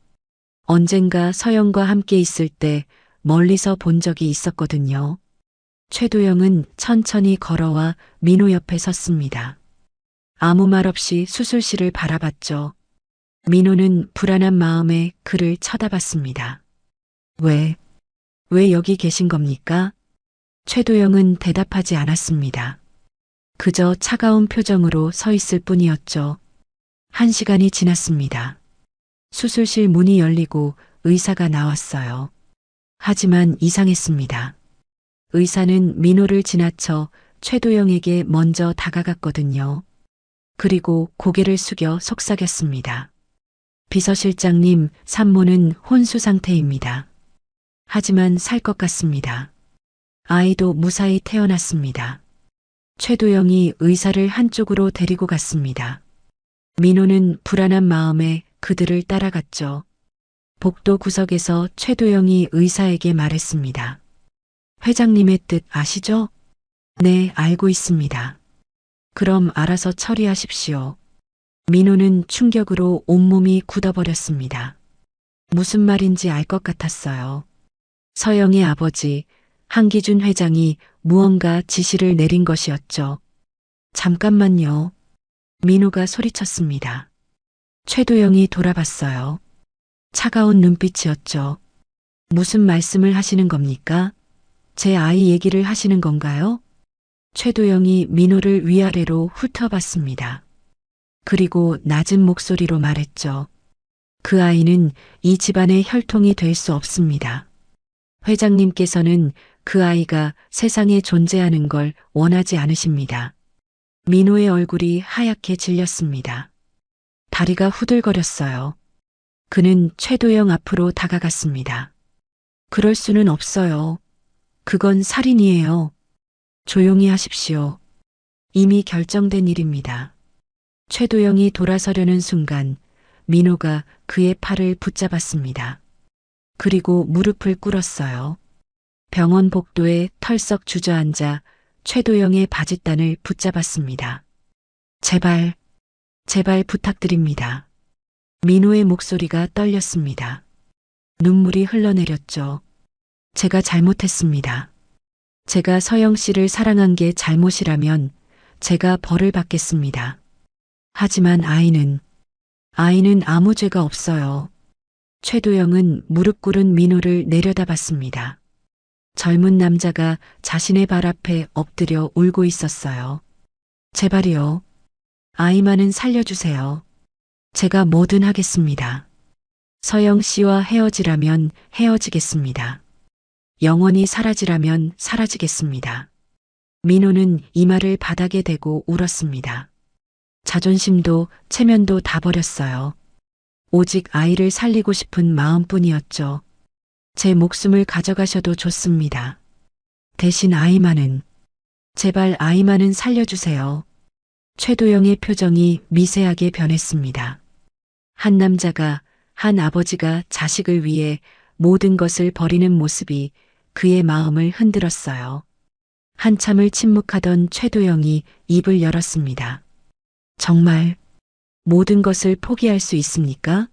언젠가 서영과 함께 있을 때 멀리서 본 적이 있었거든요. 최도영은 천천히 걸어와 민호 옆에 섰습니다. 아무 말 없이 수술실을 바라봤죠. 민호는 불안한 마음에 그를 쳐다봤습니다. 왜 여기 계신 겁니까? 최도영은 대답하지 않았습니다. 그저 차가운 표정으로 서 있을 뿐이었죠. 1시간이 지났습니다. 수술실 문이 열리고 의사가 나왔어요. 하지만 이상했습니다. 의사는 민호를 지나쳐 최도영에게 먼저 다가갔거든요. 그리고 고개를 숙여 속삭였습니다. 비서실장님, 산모는 혼수 상태입니다. 하지만 살 것 같습니다. 아이도 무사히 태어났습니다. 최도영이 의사를 한쪽으로 데리고 갔습니다. 민호는 불안한 마음에 그들을 따라갔죠. 복도 구석에서 최도영이 의사에게 말했습니다. 회장님의 뜻 아시죠? 네, 알고 있습니다. 그럼 알아서 처리하십시오. 민호는 충격으로 온몸이 굳어버렸습니다. 무슨 말인지 알 것 같았어요. 서영의 아버지, 한기준 회장이 무언가 지시를 내린 것이었죠. 잠깐만요. 민호가 소리쳤습니다. 최도영이 돌아봤어요. 차가운 눈빛이었죠. 무슨 말씀을 하시는 겁니까? 제 아이 얘기를 하시는 건가요? 최도영이 민호를 위아래로 훑어봤습니다. 그리고 낮은 목소리로 말했죠. 그 아이는 이 집안의 혈통이 될 수 없습니다. 회장님께서는 그 아이가 세상에 존재하는 걸 원하지 않으십니다. 민호의 얼굴이 하얗게 질렸습니다. 다리가 후들거렸어요. 그는 최도영 앞으로 다가갔습니다. 그럴 수는 없어요. 그건 살인이에요. 조용히 하십시오. 이미 결정된 일입니다. 최도영이 돌아서려는 순간 민호가 그의 팔을 붙잡았습니다. 그리고 무릎을 꿇었어요. 병원 복도에 털썩 주저앉아 최도영의 바짓단을 붙잡았습니다. 제발, 제발 부탁드립니다. 민호의 목소리가 떨렸습니다. 눈물이 흘러내렸죠. 제가 잘못했습니다. 제가 서영 씨를 사랑한 게 잘못이라면 제가 벌을 받겠습니다. 하지만 아이는 아무 죄가 없어요. 최도영은 무릎 꿇은 민호를 내려다봤습니다. 젊은 남자가 자신의 발 앞에 엎드려 울고 있었어요. 제발이요. 아이만은 살려주세요. 제가 뭐든 하겠습니다. 서영 씨와 헤어지라면 헤어지겠습니다. 영원히 사라지라면 사라지겠습니다. 민호는 이마를 바닥에 대고 울었습니다. 자존심도 체면도 다 버렸어요. 오직 아이를 살리고 싶은 마음뿐이었죠. 제 목숨을 가져가셔도 좋습니다. 대신 아이만은, 제발 아이만은 살려주세요. 최도영의 표정이 미세하게 변했습니다. 한 남자가, 한 아버지가 자식을 위해 모든 것을 버리는 모습이 그의 마음을 흔들었어요. 한참을 침묵하던 최도영이 입을 열었습니다. 정말 모든 것을 포기할 수 있습니까?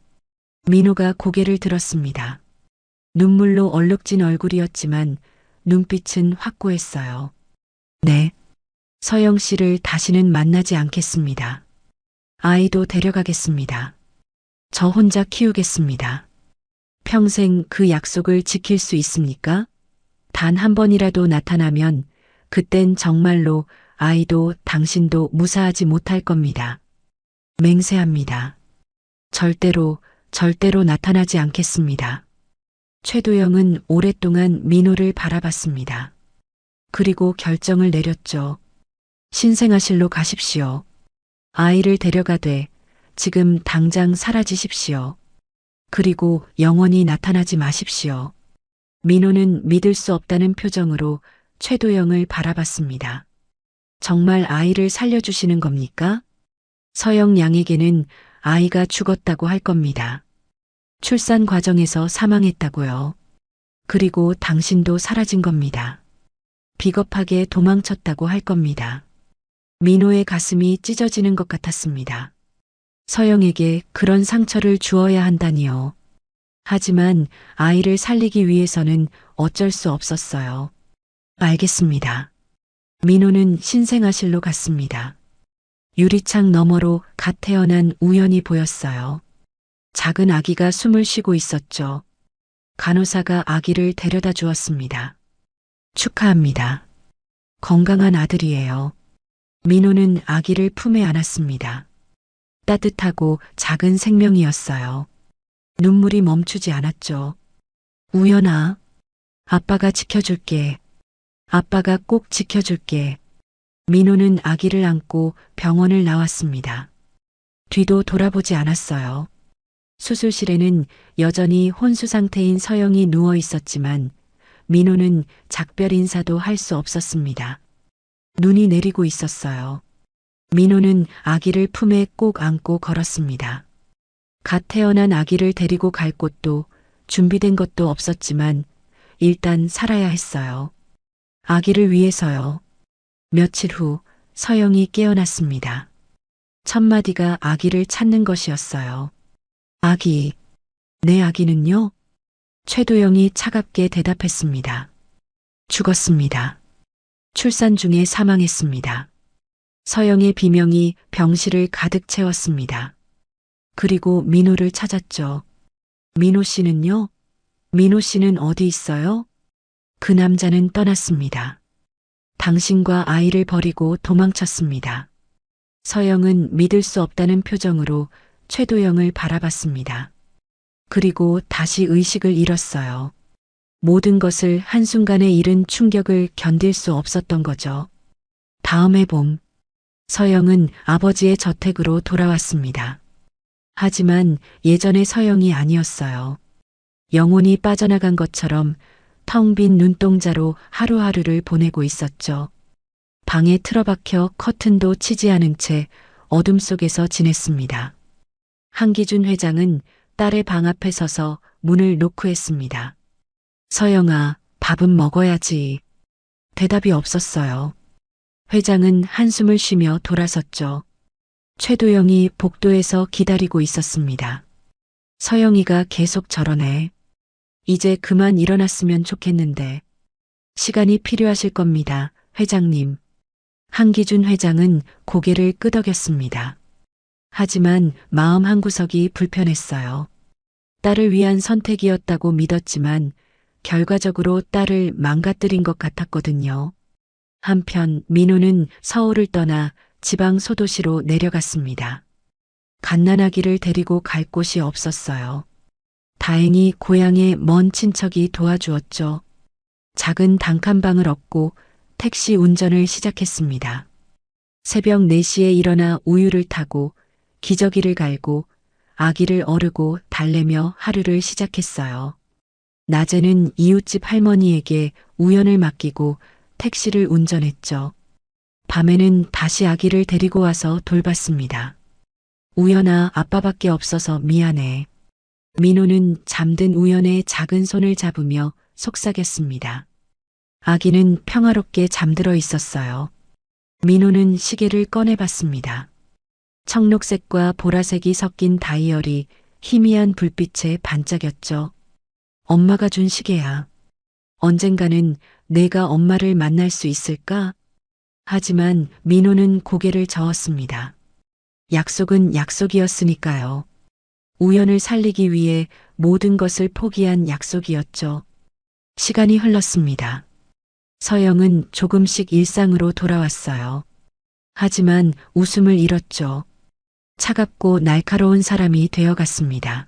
민호가 고개를 들었습니다. 눈물로 얼룩진 얼굴이었지만 눈빛은 확고했어요. 네. 서영 씨를 다시는 만나지 않겠습니다. 아이도 데려가겠습니다. 저 혼자 키우겠습니다. 평생 그 약속을 지킬 수 있습니까? 단 한 번이라도 나타나면 그땐 정말로 아이도 당신도 무사하지 못할 겁니다. 맹세합니다. 절대로 나타나지 않겠습니다. 최도영은 오랫동안 민호를 바라봤습니다. 그리고 결정을 내렸죠. 신생아실로 가십시오. 아이를 데려가되 지금 당장 사라지십시오. 그리고 영원히 나타나지 마십시오. 민호는 믿을 수 없다는 표정으로 최도영을 바라봤습니다. 정말 아이를 살려주시는 겁니까? 서영 양에게는 아이가 죽었다고 할 겁니다. 출산 과정에서 사망했다고요. 그리고 당신도 사라진 겁니다. 비겁하게 도망쳤다고 할 겁니다. 민호의 가슴이 찢어지는 것 같았습니다. 서영에게 그런 상처를 주어야 한다니요. 하지만 아이를 살리기 위해서는 어쩔 수 없었어요. 알겠습니다. 민호는 신생아실로 갔습니다. 유리창 너머로 갓 태어난 우연이 보였어요. 작은 아기가 숨을 쉬고 있었죠. 간호사가 아기를 데려다 주었습니다. 축하합니다. 건강한 아들이에요. 민호는 아기를 품에 안았습니다. 따뜻하고 작은 생명이었어요. 눈물이 멈추지 않았죠. 우연아, 아빠가 지켜줄게. 아빠가 꼭 지켜줄게. 민호는 아기를 안고 병원을 나왔습니다. 뒤도 돌아보지 않았어요. 수술실에는 여전히 혼수 상태인 서영이 누워 있었지만 민호는 작별 인사도 할 수 없었습니다. 눈이 내리고 있었어요. 민호는 아기를 품에 꼭 안고 걸었습니다. 갓 태어난 아기를 데리고 갈 곳도 준비된 것도 없었지만 일단 살아야 했어요. 아기를 위해서요. 며칠 후 서영이 깨어났습니다. 첫 마디가 아기를 찾는 것이었어요. 아기, 내 아기는요? 최도영이 차갑게 대답했습니다. 죽었습니다. 출산 중에 사망했습니다. 서영의 비명이 병실을 가득 채웠습니다. 그리고 민호를 찾았죠. 민호 씨는요? 민호 씨는 어디 있어요? 그 남자는 떠났습니다. 당신과 아이를 버리고 도망쳤습니다. 서영은 믿을 수 없다는 표정으로 최도영을 바라봤습니다. 그리고 다시 의식을 잃었어요. 모든 것을 한순간에 잃은 충격을 견딜 수 없었던 거죠. 다음 해 봄, 서영은 아버지의 저택으로 돌아왔습니다. 하지만 예전의 서영이 아니었어요. 영혼이 빠져나간 것처럼 텅 빈 눈동자로 하루하루를 보내고 있었죠. 방에 틀어박혀 커튼도 치지 않은 채 어둠 속에서 지냈습니다. 한기준 회장은 딸의 방 앞에 서서 문을 노크했습니다. 서영아, 밥은 먹어야지. 대답이 없었어요. 회장은 한숨을 쉬며 돌아섰죠. 최도영이 복도에서 기다리고 있었습니다. 서영이가 계속 저러네. 이제 그만 일어났으면 좋겠는데. 시간이 필요하실 겁니다, 회장님. 한기준 회장은 고개를 끄덕였습니다. 하지만 마음 한구석이 불편했어요. 딸을 위한 선택이었다고 믿었지만 결과적으로 딸을 망가뜨린 것 같았거든요. 한편 민호는 서울을 떠나 지방 소도시로 내려갔습니다. 갓난아기를 데리고 갈 곳이 없었어요. 다행히 고향의 먼 친척이 도와주었죠. 작은 단칸방을 얻고 택시 운전을 시작했습니다. 새벽 4시에 일어나 우유를 타고 기저귀를 갈고 아기를 어르고 달래며 하루를 시작했어요. 낮에는 이웃집 할머니에게 우연을 맡기고 택시를 운전했죠. 밤에는 다시 아기를 데리고 와서 돌봤습니다. 우연아, 아빠밖에 없어서 미안해. 민호는 잠든 우연의 작은 손을 잡으며 속삭였습니다. 아기는 평화롭게 잠들어 있었어요. 민호는 시계를 꺼내봤습니다. 청록색과 보라색이 섞인 다이얼이 희미한 불빛에 반짝였죠. 엄마가 준 시계야. 언젠가는 내가 엄마를 만날 수 있을까? 하지만 민호는 고개를 저었습니다. 약속은 약속이었으니까요. 우연을 살리기 위해 모든 것을 포기한 약속이었죠. 시간이 흘렀습니다. 서영은 조금씩 일상으로 돌아왔어요. 하지만 웃음을 잃었죠. 차갑고 날카로운 사람이 되어갔습니다.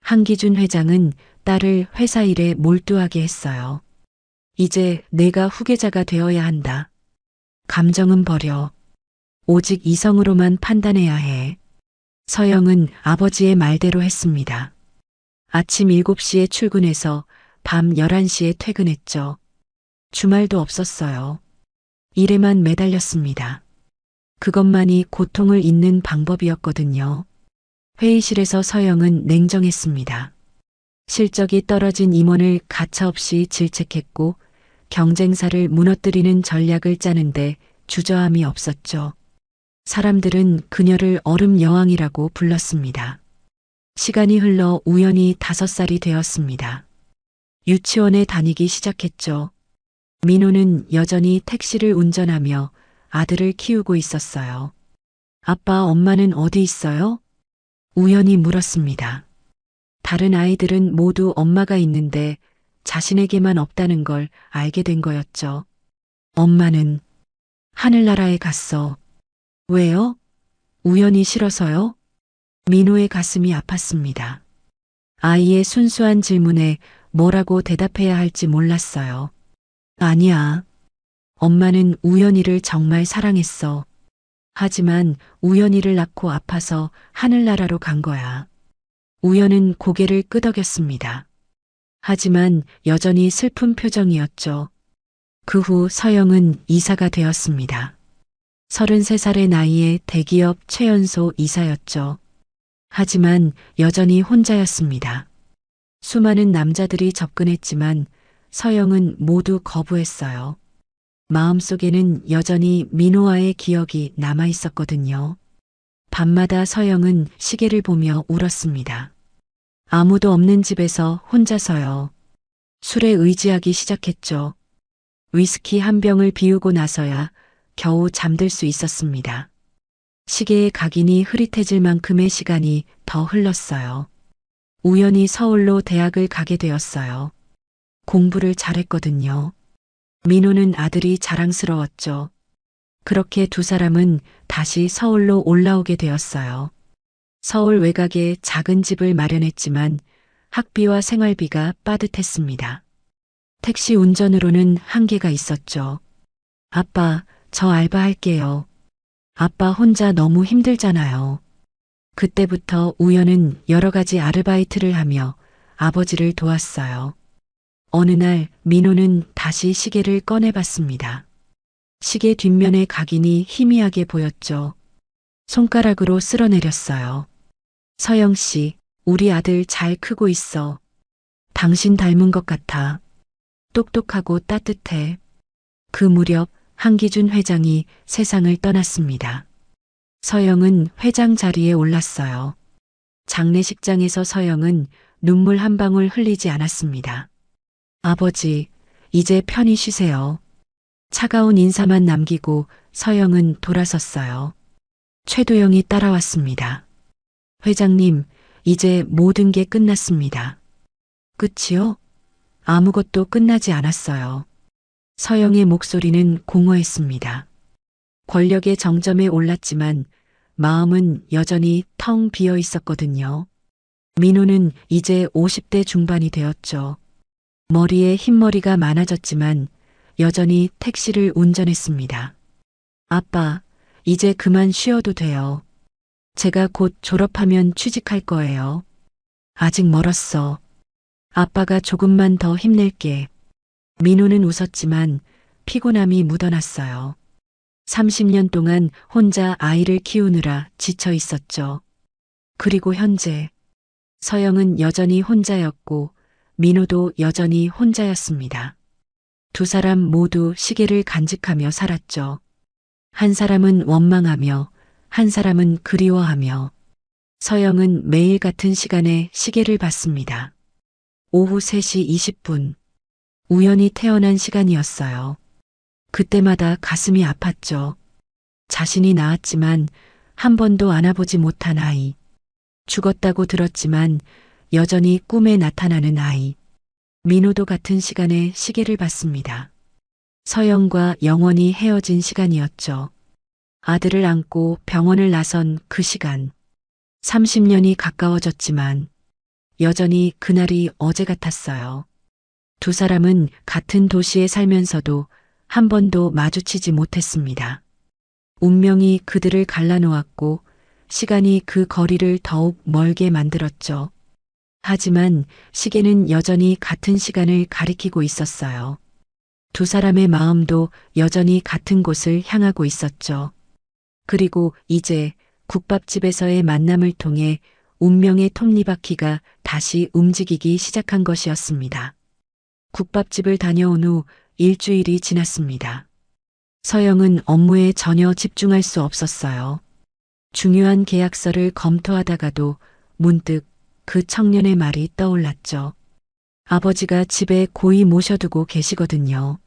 한기준 회장은 딸을 회사 일에 몰두하게 했어요. 이제 내가 후계자가 되어야 한다. 감정은 버려. 오직 이성으로만 판단해야 해. 서영은 아버지의 말대로 했습니다. 아침 7시에 출근해서 밤 11시에 퇴근했죠. 주말도 없었어요. 일에만 매달렸습니다. 그것만이 고통을 잇는 방법이었거든요. 회의실에서 서영은 냉정했습니다. 실적이 떨어진 임원을 가차없이 질책했고 경쟁사를 무너뜨리는 전략을 짜는데 주저함이 없었죠. 사람들은 그녀를 얼음 여왕이라고 불렀습니다. 시간이 흘러 우연히 5살이 되었습니다. 유치원에 다니기 시작했죠. 민호는 여전히 택시를 운전하며 아들을 키우고 있었어요. 아빠, 엄마는 어디 있어요? 우연히 물었습니다. 다른 아이들은 모두 엄마가 있는데 자신에게만 없다는 걸 알게 된 거였죠. 엄마는 하늘나라에 갔어. 왜요? 우연히 싫어서요? 민호의 가슴이 아팠습니다. 아이의 순수한 질문에 뭐라고 대답해야 할지 몰랐어요. 아니야. 엄마는 우연이를 정말 사랑했어. 하지만 우연이를 낳고 아파서 하늘나라로 간 거야. 우연은 고개를 끄덕였습니다. 하지만 여전히 슬픈 표정이었죠. 그 후 서영은 이사가 되었습니다. 33살의 나이에 대기업 최연소 이사였죠. 하지만 여전히 혼자였습니다. 수많은 남자들이 접근했지만 서영은 모두 거부했어요. 마음속에는 여전히 민호와의 기억이 남아 있었거든요. 밤마다 서영은 시계를 보며 울었습니다. 아무도 없는 집에서 혼자서요. 술에 의지하기 시작했죠. 위스키 한 병을 비우고 나서야 겨우 잠들 수 있었습니다. 시계의 각인이 흐릿해질 만큼의 시간이 더 흘렀어요. 우연히 서울로 대학을 가게 되었어요. 공부를 잘했거든요. 민호는 아들이 자랑스러웠죠. 그렇게 두 사람은 다시 서울로 올라오게 되었어요. 서울 외곽에 작은 집을 마련했지만 학비와 생활비가 빠듯했습니다. 택시 운전으로는 한계가 있었죠. 아빠, 저 알바할게요. 아빠 혼자 너무 힘들잖아요. 그때부터 우연은 여러 가지 아르바이트를 하며 아버지를 도왔어요. 어느 날 민호는 다시 시계를 꺼내봤습니다. 시계 뒷면의 각인이 희미하게 보였죠. 손가락으로 쓸어내렸어요. 서영 씨, 우리 아들 잘 크고 있어. 당신 닮은 것 같아. 똑똑하고 따뜻해. 그 무렵 한기준 회장이 세상을 떠났습니다. 서영은 회장 자리에 올랐어요. 장례식장에서 서영은 눈물 한 방울 흘리지 않았습니다. 아버지, 이제 편히 쉬세요. 차가운 인사만 남기고 서영은 돌아섰어요. 최도영이 따라왔습니다. 회장님, 이제 모든 게 끝났습니다. 끝이요? 아무것도 끝나지 않았어요. 서영의 목소리는 공허했습니다. 권력의 정점에 올랐지만 마음은 여전히 텅 비어 있었거든요. 민호는 이제 50대 중반이 되었죠. 머리에 흰머리가 많아졌지만 여전히 택시를 운전했습니다. 아빠, 이제 그만 쉬어도 돼요. 제가 곧 졸업하면 취직할 거예요. 아직 멀었어. 아빠가 조금만 더 힘낼게. 민호는 웃었지만 피곤함이 묻어났어요. 30년 동안 혼자 아이를 키우느라 지쳐 있었죠. 그리고 현재 서영은 여전히 혼자였고 민호도 여전히 혼자였습니다. 두 사람 모두 시계를 간직하며 살았죠. 한 사람은 원망하며 한 사람은 그리워하며 서영은 매일 같은 시간에 시계를 봤습니다. 오후 3시 20분. 우연히 태어난 시간이었어요. 그때마다 가슴이 아팠죠. 자신이 낳았지만 한 번도 안아보지 못한 아이. 죽었다고 들었지만 여전히 꿈에 나타나는 아이. 민호도 같은 시간에 시계를 봤습니다. 서영과 영원히 헤어진 시간이었죠. 아들을 안고 병원을 나선 그 시간. 30년이 가까워졌지만 여전히 그날이 어제 같았어요. 두 사람은 같은 도시에 살면서도 한 번도 마주치지 못했습니다. 운명이 그들을 갈라놓았고 시간이 그 거리를 더욱 멀게 만들었죠. 하지만 시계는 여전히 같은 시간을 가리키고 있었어요. 두 사람의 마음도 여전히 같은 곳을 향하고 있었죠. 그리고 이제 국밥집에서의 만남을 통해 운명의 톱니바퀴가 다시 움직이기 시작한 것이었습니다. 국밥집을 다녀온 후 일주일이 지났습니다. 서영은 업무에 전혀 집중할 수 없었어요. 중요한 계약서를 검토하다가도 문득 그 청년의 말이 떠올랐죠. 아버지가 집에 고이 모셔두고 계시거든요.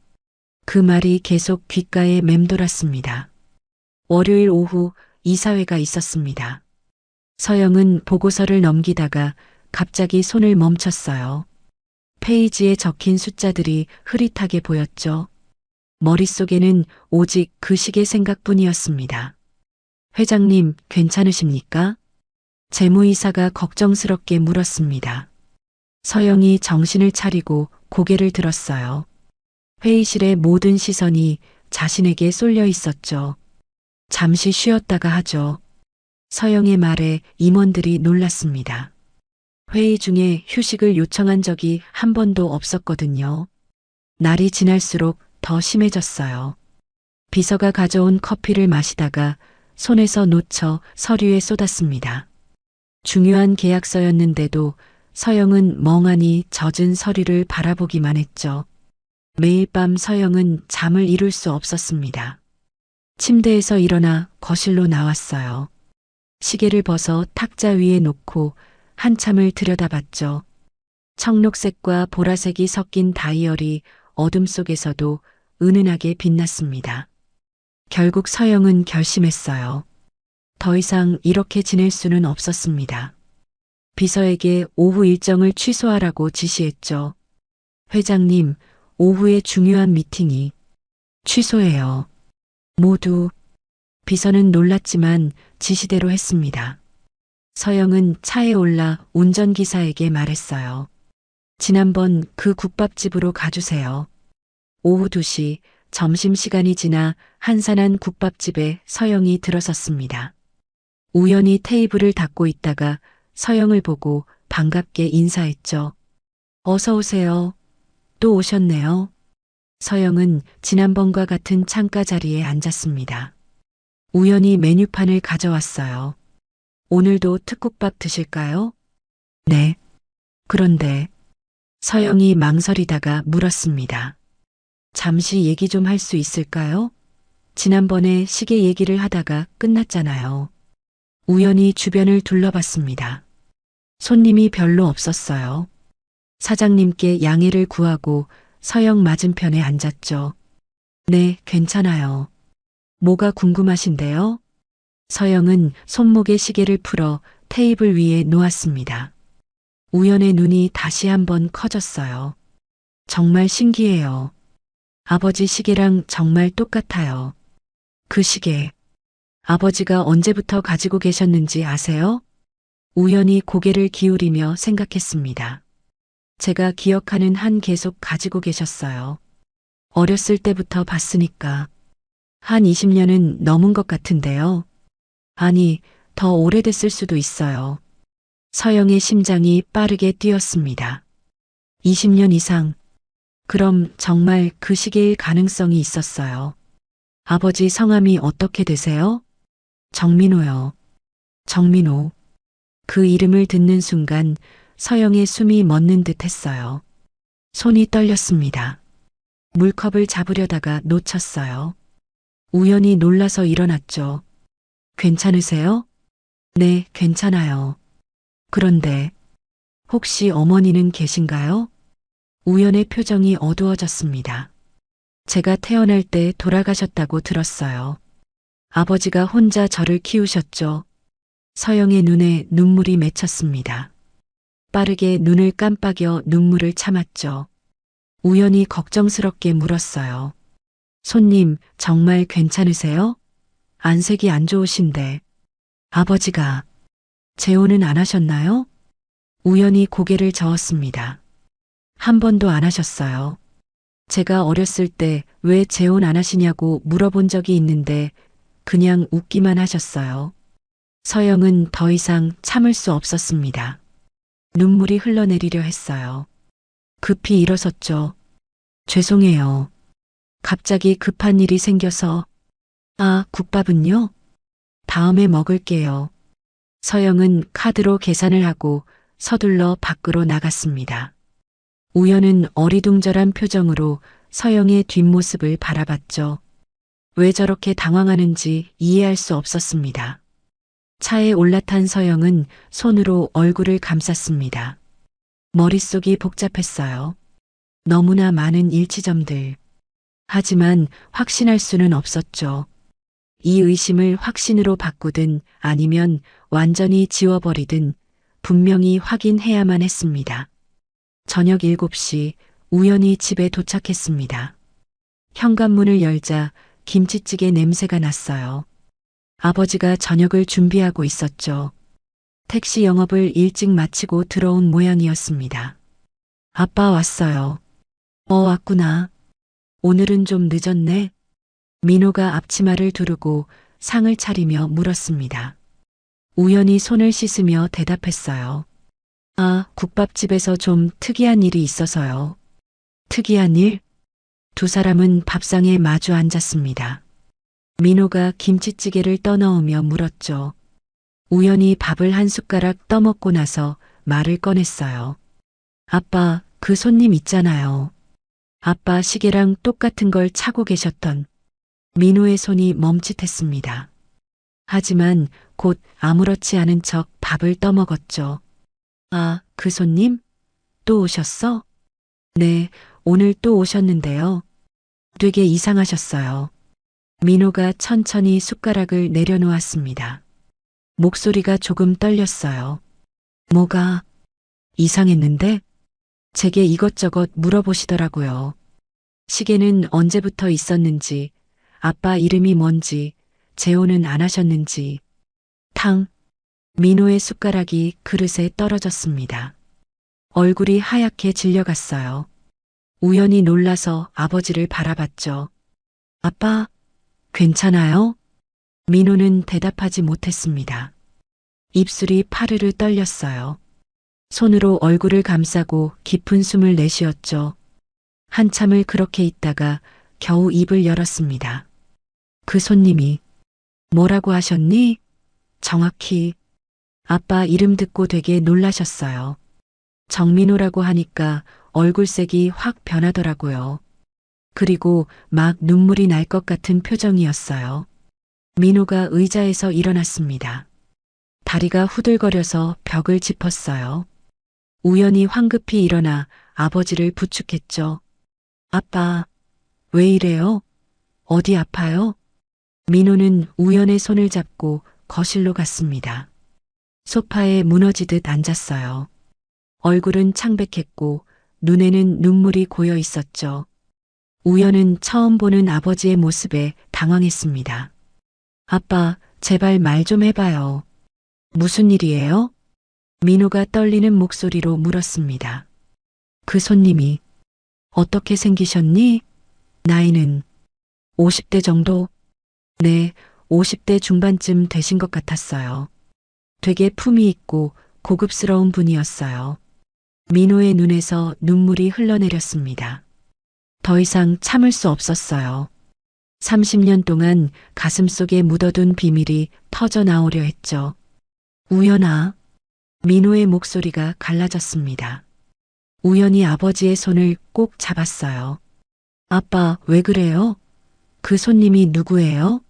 그 말이 계속 귓가에 맴돌았습니다. 월요일 오후 이사회가 있었습니다. 서영은 보고서를 넘기다가 갑자기 손을 멈췄어요. 페이지에 적힌 숫자들이 흐릿하게 보였죠. 머릿속에는 오직 그 시계 생각뿐이었습니다. 회장님, 괜찮으십니까? 재무이사가 걱정스럽게 물었습니다. 서영이 정신을 차리고 고개를 들었어요. 회의실의 모든 시선이 자신에게 쏠려 있었죠. 잠시 쉬었다가 하죠. 서영의 말에 임원들이 놀랐습니다. 회의 중에 휴식을 요청한 적이 한 번도 없었거든요. 날이 지날수록 더 심해졌어요. 비서가 가져온 커피를 마시다가 손에서 놓쳐 서류에 쏟았습니다. 중요한 계약서였는데도 서영은 멍하니 젖은 서류를 바라보기만 했죠. 매일 밤 서영은 잠을 이룰 수 없었습니다. 침대에서 일어나 거실로 나왔어요. 시계를 벗어 탁자 위에 놓고 한참을 들여다봤죠. 청록색과 보라색이 섞인 다이얼이 어둠 속에서도 은은하게 빛났습니다. 결국 서영은 결심했어요. 더 이상 이렇게 지낼 수는 없었습니다. 비서에게 오후 일정을 취소하라고 지시했죠. 회장님, 오후에 중요한 미팅이 취소해요. 모두. 비서는 놀랐지만 지시대로 했습니다. 서영은 차에 올라 운전기사에게 말했어요. 지난번 그 국밥집으로 가주세요. 오후 2시 점심시간이 지나 한산한 국밥집에 서영이 들어섰습니다. 우연히 테이블을 닫고 있다가 서영을 보고 반갑게 인사했죠. 어서 오세요. 또 오셨네요. 서영은 지난번과 같은 창가 자리에 앉았습니다. 우연히 메뉴판을 가져왔어요. 오늘도 특국밥 드실까요? 네. 그런데 서영이 망설이다가 물었습니다. 잠시 얘기 좀 할 수 있을까요? 지난번에 시계 얘기를 하다가 끝났잖아요. 우연히 주변을 둘러봤습니다. 손님이 별로 없었어요. 사장님께 양해를 구하고 서영 맞은편에 앉았죠. 네, 괜찮아요. 뭐가 궁금하신데요? 서영은 손목에 시계를 풀어 테이블 위에 놓았습니다. 우연의 눈이 다시 한번 커졌어요. 정말 신기해요. 아버지 시계랑 정말 똑같아요. 그 시계, 아버지가 언제부터 가지고 계셨는지 아세요? 우연히 고개를 기울이며 생각했습니다. 제가 기억하는 한 계속 가지고 계셨어요. 어렸을 때부터 봤으니까. 한 20년은 넘은 것 같은데요. 아니, 더 오래됐을 수도 있어요. 서영의 심장이 빠르게 뛰었습니다. 20년 이상. 그럼 정말 그 시계일 가능성이 있었어요. 아버지 성함이 어떻게 되세요? 정민호요. 정민호. 그 이름을 듣는 순간 서영의 숨이 멎는 듯 했어요. 손이 떨렸습니다. 물컵을 잡으려다가 놓쳤어요. 우연히 놀라서 일어났죠. 괜찮으세요? 네, 괜찮아요. 그런데 혹시 어머니는 계신가요? 우연의 표정이 어두워졌습니다. 제가 태어날 때 돌아가셨다고 들었어요. 아버지가 혼자 저를 키우셨죠. 서영의 눈에 눈물이 맺혔습니다. 빠르게 눈을 깜빡여 눈물을 참았죠. 우연히 걱정스럽게 물었어요. 손님, 정말 괜찮으세요? 안색이 안 좋으신데. 아버지가 재혼은 안 하셨나요? 우연히 고개를 저었습니다. 한 번도 안 하셨어요. 제가 어렸을 때 왜 재혼 안 하시냐고 물어본 적이 있는데 그냥 웃기만 하셨어요. 서영은 더 이상 참을 수 없었습니다. 눈물이 흘러내리려 했어요. 급히 일어섰죠. 죄송해요. 갑자기 급한 일이 생겨서. 아, 국밥은요? 다음에 먹을게요. 서영은 카드로 계산을 하고 서둘러 밖으로 나갔습니다. 우연은 어리둥절한 표정으로 서영의 뒷모습을 바라봤죠. 왜 저렇게 당황하는지 이해할 수 없었습니다. 차에 올라탄 서영은 손으로 얼굴을 감쌌습니다. 머릿속이 복잡했어요. 너무나 많은 일치점들. 하지만 확신할 수는 없었죠. 이 의심을 확신으로 바꾸든 아니면 완전히 지워버리든 분명히 확인해야만 했습니다. 저녁 7시 우연히 집에 도착했습니다. 현관문을 열자 김치찌개 냄새가 났어요. 아버지가 저녁을 준비하고 있었죠. 택시 영업을 일찍 마치고 들어온 모양이었습니다. 아빠 왔어요. 왔구나. 오늘은 좀 늦었네. 민호가 앞치마를 두르고 상을 차리며 물었습니다. 우연히 손을 씻으며 대답했어요. 아, 국밥집에서 좀 특이한 일이 있어서요. 특이한 일? 두 사람은 밥상에 마주 앉았습니다. 민호가 김치찌개를 떠넣으며 물었죠. 우연히 밥을 한 숟가락 떠먹고 나서 말을 꺼냈어요. 아빠, 그 손님 있잖아요. 아빠 시계랑 똑같은 걸 차고 계셨던. 민호의 손이 멈칫했습니다. 하지만 곧 아무렇지 않은 척 밥을 떠먹었죠. 아, 그 손님? 또 오셨어? 네, 오늘 또 오셨는데요. 되게 이상하셨어요. 민호가 천천히 숟가락을 내려놓았습니다. 목소리가 조금 떨렸어요. 뭐가 이상했는데? 제게 이것저것 물어보시더라고요. 시계는 언제부터 있었는지, 아빠 이름이 뭔지, 재혼은 안 하셨는지. 민호의 숟가락이 그릇에 떨어졌습니다. 얼굴이 하얗게 질려갔어요. 우연히 놀라서 아버지를 바라봤죠. 아빠, 괜찮아요? 민호는 대답하지 못했습니다. 입술이 파르르 떨렸어요. 손으로 얼굴을 감싸고 깊은 숨을 내쉬었죠. 한참을 그렇게 있다가 겨우 입을 열었습니다. 그 손님이 뭐라고 하셨니? 정확히. 아빠 이름 듣고 되게 놀라셨어요. 정민호라고 하니까 얼굴색이 확 변하더라고요. 그리고 막 눈물이 날 것 같은 표정이었어요. 민호가 의자에서 일어났습니다. 다리가 후들거려서 벽을 짚었어요. 우연히 황급히 일어나 아버지를 부축했죠. 아빠, 왜 이래요? 어디 아파요? 민호는 우연의 손을 잡고 거실로 갔습니다. 소파에 무너지듯 앉았어요. 얼굴은 창백했고 눈에는 눈물이 고여 있었죠. 우연은 처음 보는 아버지의 모습에 당황했습니다. 아빠, 제발 말 좀 해봐요. 무슨 일이에요? 민호가 떨리는 목소리로 물었습니다. 그 손님이 어떻게 생기셨니? 나이는 50대 정도? 네, 50대 중반쯤 되신 것 같았어요. 되게 품위 있고 고급스러운 분이었어요. 민호의 눈에서 눈물이 흘러내렸습니다. 더 이상 참을 수 없었어요. 30년 동안 가슴속에 묻어둔 비밀이 터져나오려 했죠. 우연아. 민호의 목소리가 갈라졌습니다. 우연히 아버지의 손을 꼭 잡았어요. 아빠, 왜 그래요? 그 손님이 누구예요?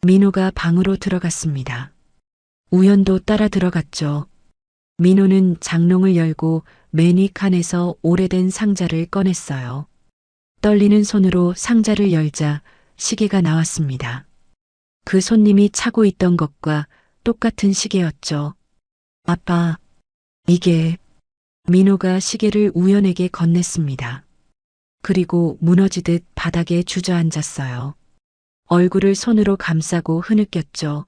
민호가 방으로 들어갔습니다. 우연도 따라 들어갔죠. 민호는 장롱을 열고 매니칸에서 오래된 상자를 꺼냈어요. 떨리는 손으로 상자를 열자 시계가 나왔습니다. 그 손님이 차고 있던 것과 똑같은 시계였죠. 아빠, 이게. 민호가 시계를 우연에게 건넸습니다. 그리고 무너지듯 바닥에 주저앉았어요. 얼굴을 손으로 감싸고 흐느꼈죠.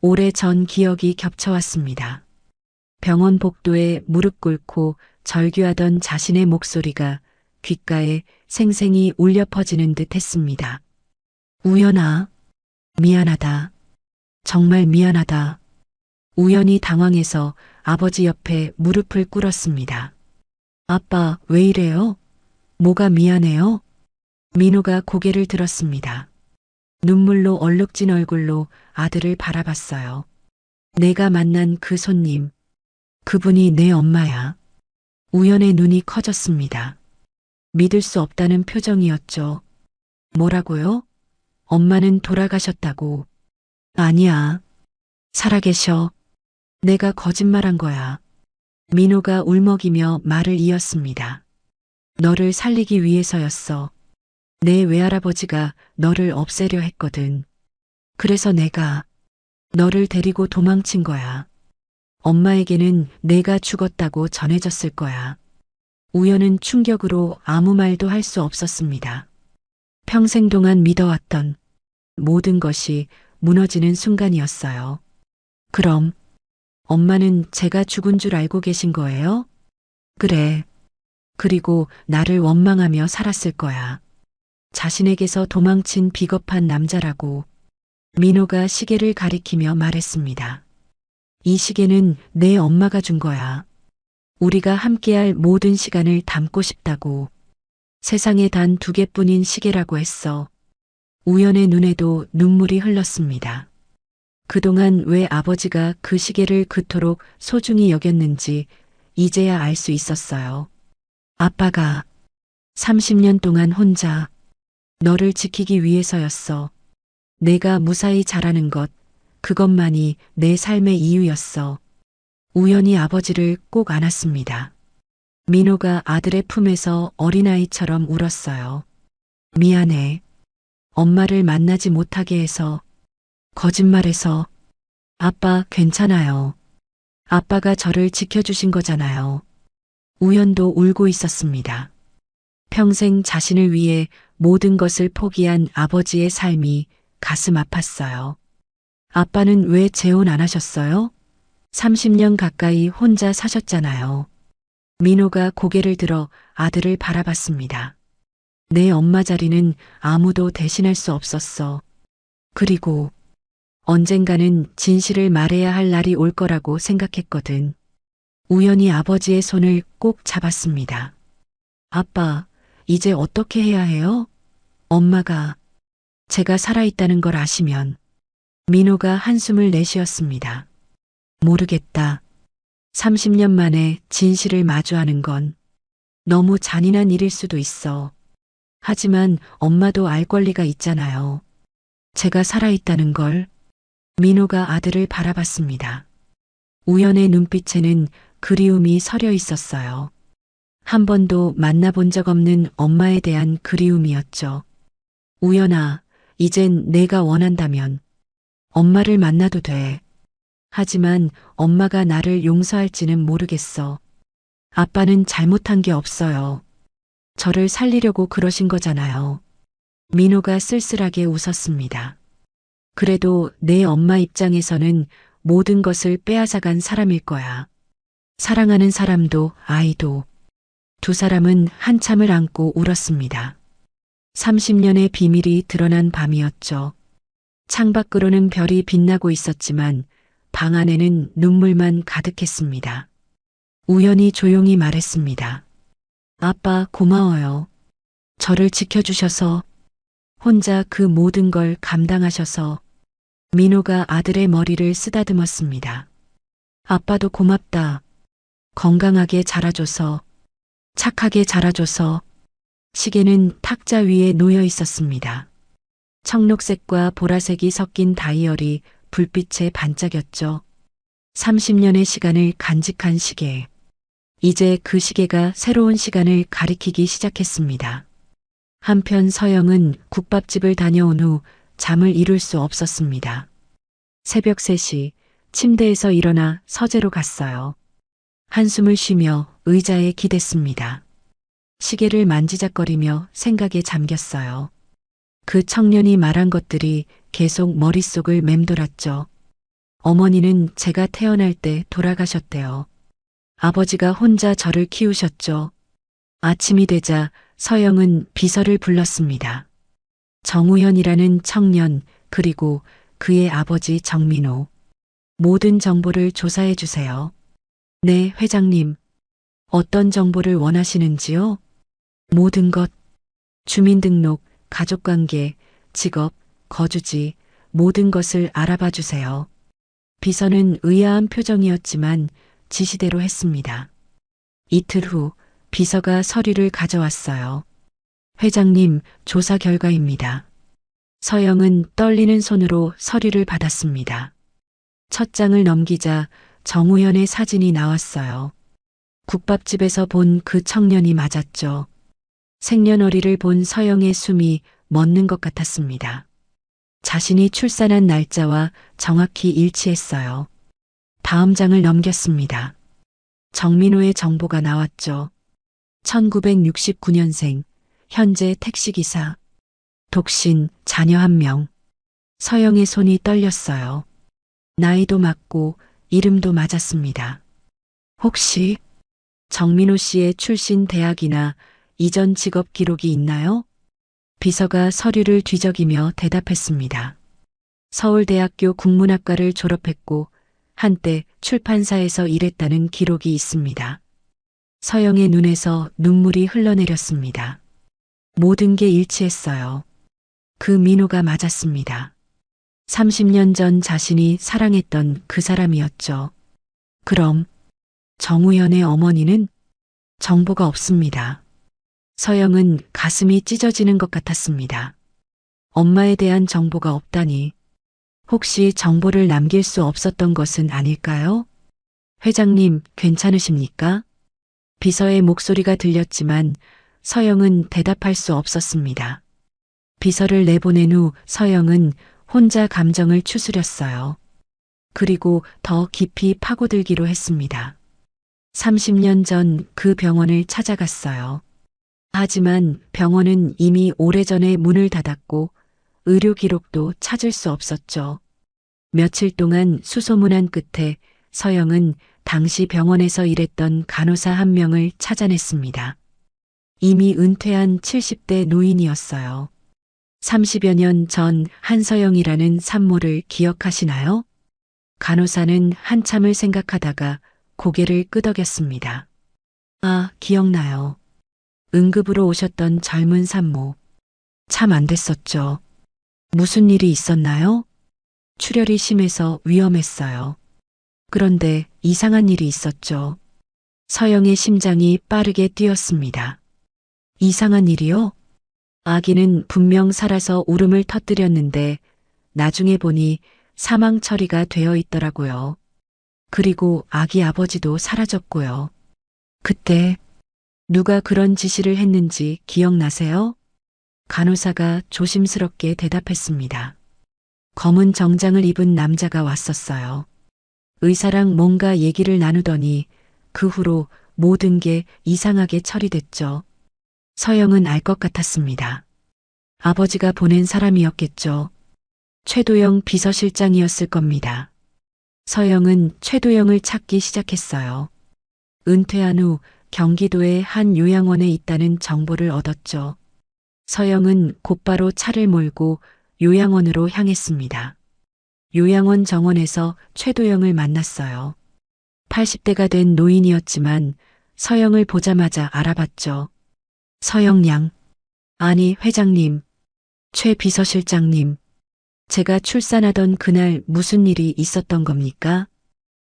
오래전 기억이 겹쳐왔습니다. 병원 복도에 무릎 꿇고 절규하던 자신의 목소리가 귓가에 생생히 울려 퍼지는 듯 했습니다. 우연아, 미안하다. 정말 미안하다. 우연히 당황해서 아버지 옆에 무릎을 꿇었습니다. 아빠, 왜 이래요? 뭐가 미안해요? 민호가 고개를 들었습니다. 눈물로 얼룩진 얼굴로 아들을 바라봤어요. 내가 만난 그 손님, 그분이 내 엄마야. 우연의 눈이 커졌습니다. 믿을 수 없다는 표정이었죠. 뭐라고요? 엄마는 돌아가셨다고. 아니야. 살아계셔. 내가 거짓말한 거야. 민호가 울먹이며 말을 이었습니다. 너를 살리기 위해서였어. 내 외할아버지가 너를 없애려 했거든. 그래서 내가 너를 데리고 도망친 거야. 엄마에게는 내가 죽었다고 전해졌을 거야. 우연은 충격으로 아무 말도 할 수 없었습니다. 평생 동안 믿어왔던 모든 것이 무너지는 순간이었어요. 그럼 엄마는 제가 죽은 줄 알고 계신 거예요? 그래. 그리고 나를 원망하며 살았을 거야. 자신에게서 도망친 비겁한 남자라고. 민호가 시계를 가리키며 말했습니다. 이 시계는 내 엄마가 준 거야. 우리가 함께할 모든 시간을 담고 싶다고. 세상에 단 2개뿐인 시계라고 했어. 우연의 눈에도 눈물이 흘렀습니다. 그동안 왜 아버지가 그 시계를 그토록 소중히 여겼는지 이제야 알 수 있었어요. 아빠가 30년 동안 혼자 너를 지키기 위해서였어. 내가 무사히 자라는 것, 그것만이 내 삶의 이유였어. 우연히 아버지를 꼭 안았습니다. 민호가 아들의 품에서 어린아이처럼 울었어요. 미안해. 엄마를 만나지 못하게 해서, 거짓말해서. 아빠 괜찮아요. 아빠가 저를 지켜주신 거잖아요. 우연도 울고 있었습니다. 평생 자신을 위해 모든 것을 포기한 아버지의 삶이 가슴 아팠어요. 아빠는 왜 재혼 안 하셨어요? 30년 가까이 혼자 사셨잖아요. 민호가 고개를 들어 아들을 바라봤습니다. 내 엄마 자리는 아무도 대신할 수 없었어. 그리고 언젠가는 진실을 말해야 할 날이 올 거라고 생각했거든. 우연히 아버지의 손을 꼭 잡았습니다. 아빠, 이제 어떻게 해야 해요? 엄마가 제가 살아있다는 걸 아시면. 민호가 한숨을 내쉬었습니다. 모르겠다. 30년 만에 진실을 마주하는 건 너무 잔인한 일일 수도 있어. 하지만 엄마도 알 권리가 있잖아요. 제가 살아있다는 걸. 민호가 아들을 바라봤습니다. 우연의 눈빛에는 그리움이 서려 있었어요. 한 번도 만나본 적 없는 엄마에 대한 그리움이었죠. 우연아, 이젠 내가 원한다면 엄마를 만나도 돼. 하지만 엄마가 나를 용서할지는 모르겠어. 아빠는 잘못한 게 없어요. 저를 살리려고 그러신 거잖아요. 민호가 쓸쓸하게 웃었습니다. 그래도 내 엄마 입장에서는 모든 것을 빼앗아간 사람일 거야. 사랑하는 사람도 아이도. 두 사람은 한참을 안고 울었습니다. 30년의 비밀이 드러난 밤이었죠. 창밖으로는 별이 빛나고 있었지만 방 안에는 눈물만 가득했습니다. 우연히 조용히 말했습니다. 아빠 고마워요. 저를 지켜주셔서, 혼자 그 모든 걸 감당하셔서. 민호가 아들의 머리를 쓰다듬었습니다. 아빠도 고맙다. 건강하게 자라줘서, 착하게 자라줘서. 시계는 탁자 위에 놓여 있었습니다. 청록색과 보라색이 섞인 다이얼이 불빛에 반짝였죠. 30년의 시간을 간직한 시계. 이제 그 시계가 새로운 시간을 가리키기 시작했습니다. 한편 서영은 국밥집을 다녀온 후 잠을 이룰 수 없었습니다. 새벽 3시 침대에서 일어나 서재로 갔어요. 한숨을 쉬며 의자에 기댔습니다. 시계를 만지작거리며 생각에 잠겼어요. 그 청년이 말한 것들이 계속 머릿속을 맴돌았죠. 어머니는 제가 태어날 때 돌아가셨대요. 아버지가 혼자 저를 키우셨죠. 아침이 되자 서영은 비서를 불렀습니다. 정우현이라는 청년, 그리고 그의 아버지 정민호. 모든 정보를 조사해 주세요. 네, 회장님. 어떤 정보를 원하시는지요? 모든 것. 주민등록, 가족관계, 직업, 거주지, 모든 것을 알아봐 주세요. 비서는 의아한 표정이었지만 지시대로 했습니다. 이틀 후 비서가 서류를 가져왔어요. 회장님, 조사 결과입니다. 서영은 떨리는 손으로 서류를 받았습니다. 첫 장을 넘기자 정우현의 사진이 나왔어요. 국밥집에서 본 그 청년이 맞았죠. 생년월일을 본 서영의 숨이 멎는 것 같았습니다. 자신이 출산한 날짜와 정확히 일치했어요. 다음 장을 넘겼습니다. 정민호의 정보가 나왔죠. 1969년생, 현재 택시기사, 독신, 자녀 1명. 서영의 손이 떨렸어요. 나이도 맞고 이름도 맞았습니다. 혹시 정민호 씨의 출신 대학이나 이전 직업 기록이 있나요? 비서가 서류를 뒤적이며 대답했습니다. 서울대학교 국문학과를 졸업했고 한때 출판사에서 일했다는 기록이 있습니다. 서영의 눈에서 눈물이 흘러내렸습니다. 모든 게 일치했어요. 그 민호가 맞았습니다. 30년 전 자신이 사랑했던 그 사람이었죠. 그럼 정우현의 어머니는? 정보가 없습니다. 서영은 가슴이 찢어지는 것 같았습니다. 엄마에 대한 정보가 없다니. 혹시 정보를 남길 수 없었던 것은 아닐까요? 회장님, 괜찮으십니까? 비서의 목소리가 들렸지만 서영은 대답할 수 없었습니다. 비서를 내보낸 후 서영은 혼자 감정을 추스렸어요. 그리고 더 깊이 파고들기로 했습니다. 30년 전 그 병원을 찾아갔어요. 하지만 병원은 이미 오래전에 문을 닫았고 의료 기록도 찾을 수 없었죠. 며칠 동안 수소문한 끝에 서영은 당시 병원에서 일했던 간호사 1명을 찾아냈습니다. 이미 은퇴한 70대 노인이었어요. 30여 년 전 한서영이라는 산모를 기억하시나요? 간호사는 한참을 생각하다가 고개를 끄덕였습니다. 아, 기억나요. 응급으로 오셨던 젊은 산모. 참 안 됐었죠. 무슨 일이 있었나요? 출혈이 심해서 위험했어요. 그런데 이상한 일이 있었죠. 서영의 심장이 빠르게 뛰었습니다. 이상한 일이요? 아기는 분명 살아서 울음을 터뜨렸는데 나중에 보니 사망 처리가 되어 있더라고요. 그리고 아기 아버지도 사라졌고요. 그때 누가 그런 지시를 했는지 기억나세요? 간호사가 조심스럽게 대답했습니다. 검은 정장을 입은 남자가 왔었어요. 의사랑 뭔가 얘기를 나누더니 그 후로 모든 게 이상하게 처리됐죠. 서영은 알 것 같았습니다. 아버지가 보낸 사람이었겠죠. 최도영 비서실장이었을 겁니다. 서영은 최도영을 찾기 시작했어요. 은퇴한 후 경기도의 한 요양원에 있다는 정보를 얻었죠. 서영은 곧바로 차를 몰고 요양원으로 향했습니다. 요양원 정원에서 최도영을 만났어요. 80대가 된 노인이었지만 서영을 보자마자 알아봤죠. 서영 양. 아니, 회장님. 최 비서실장님. 제가 출산하던 그날 무슨 일이 있었던 겁니까?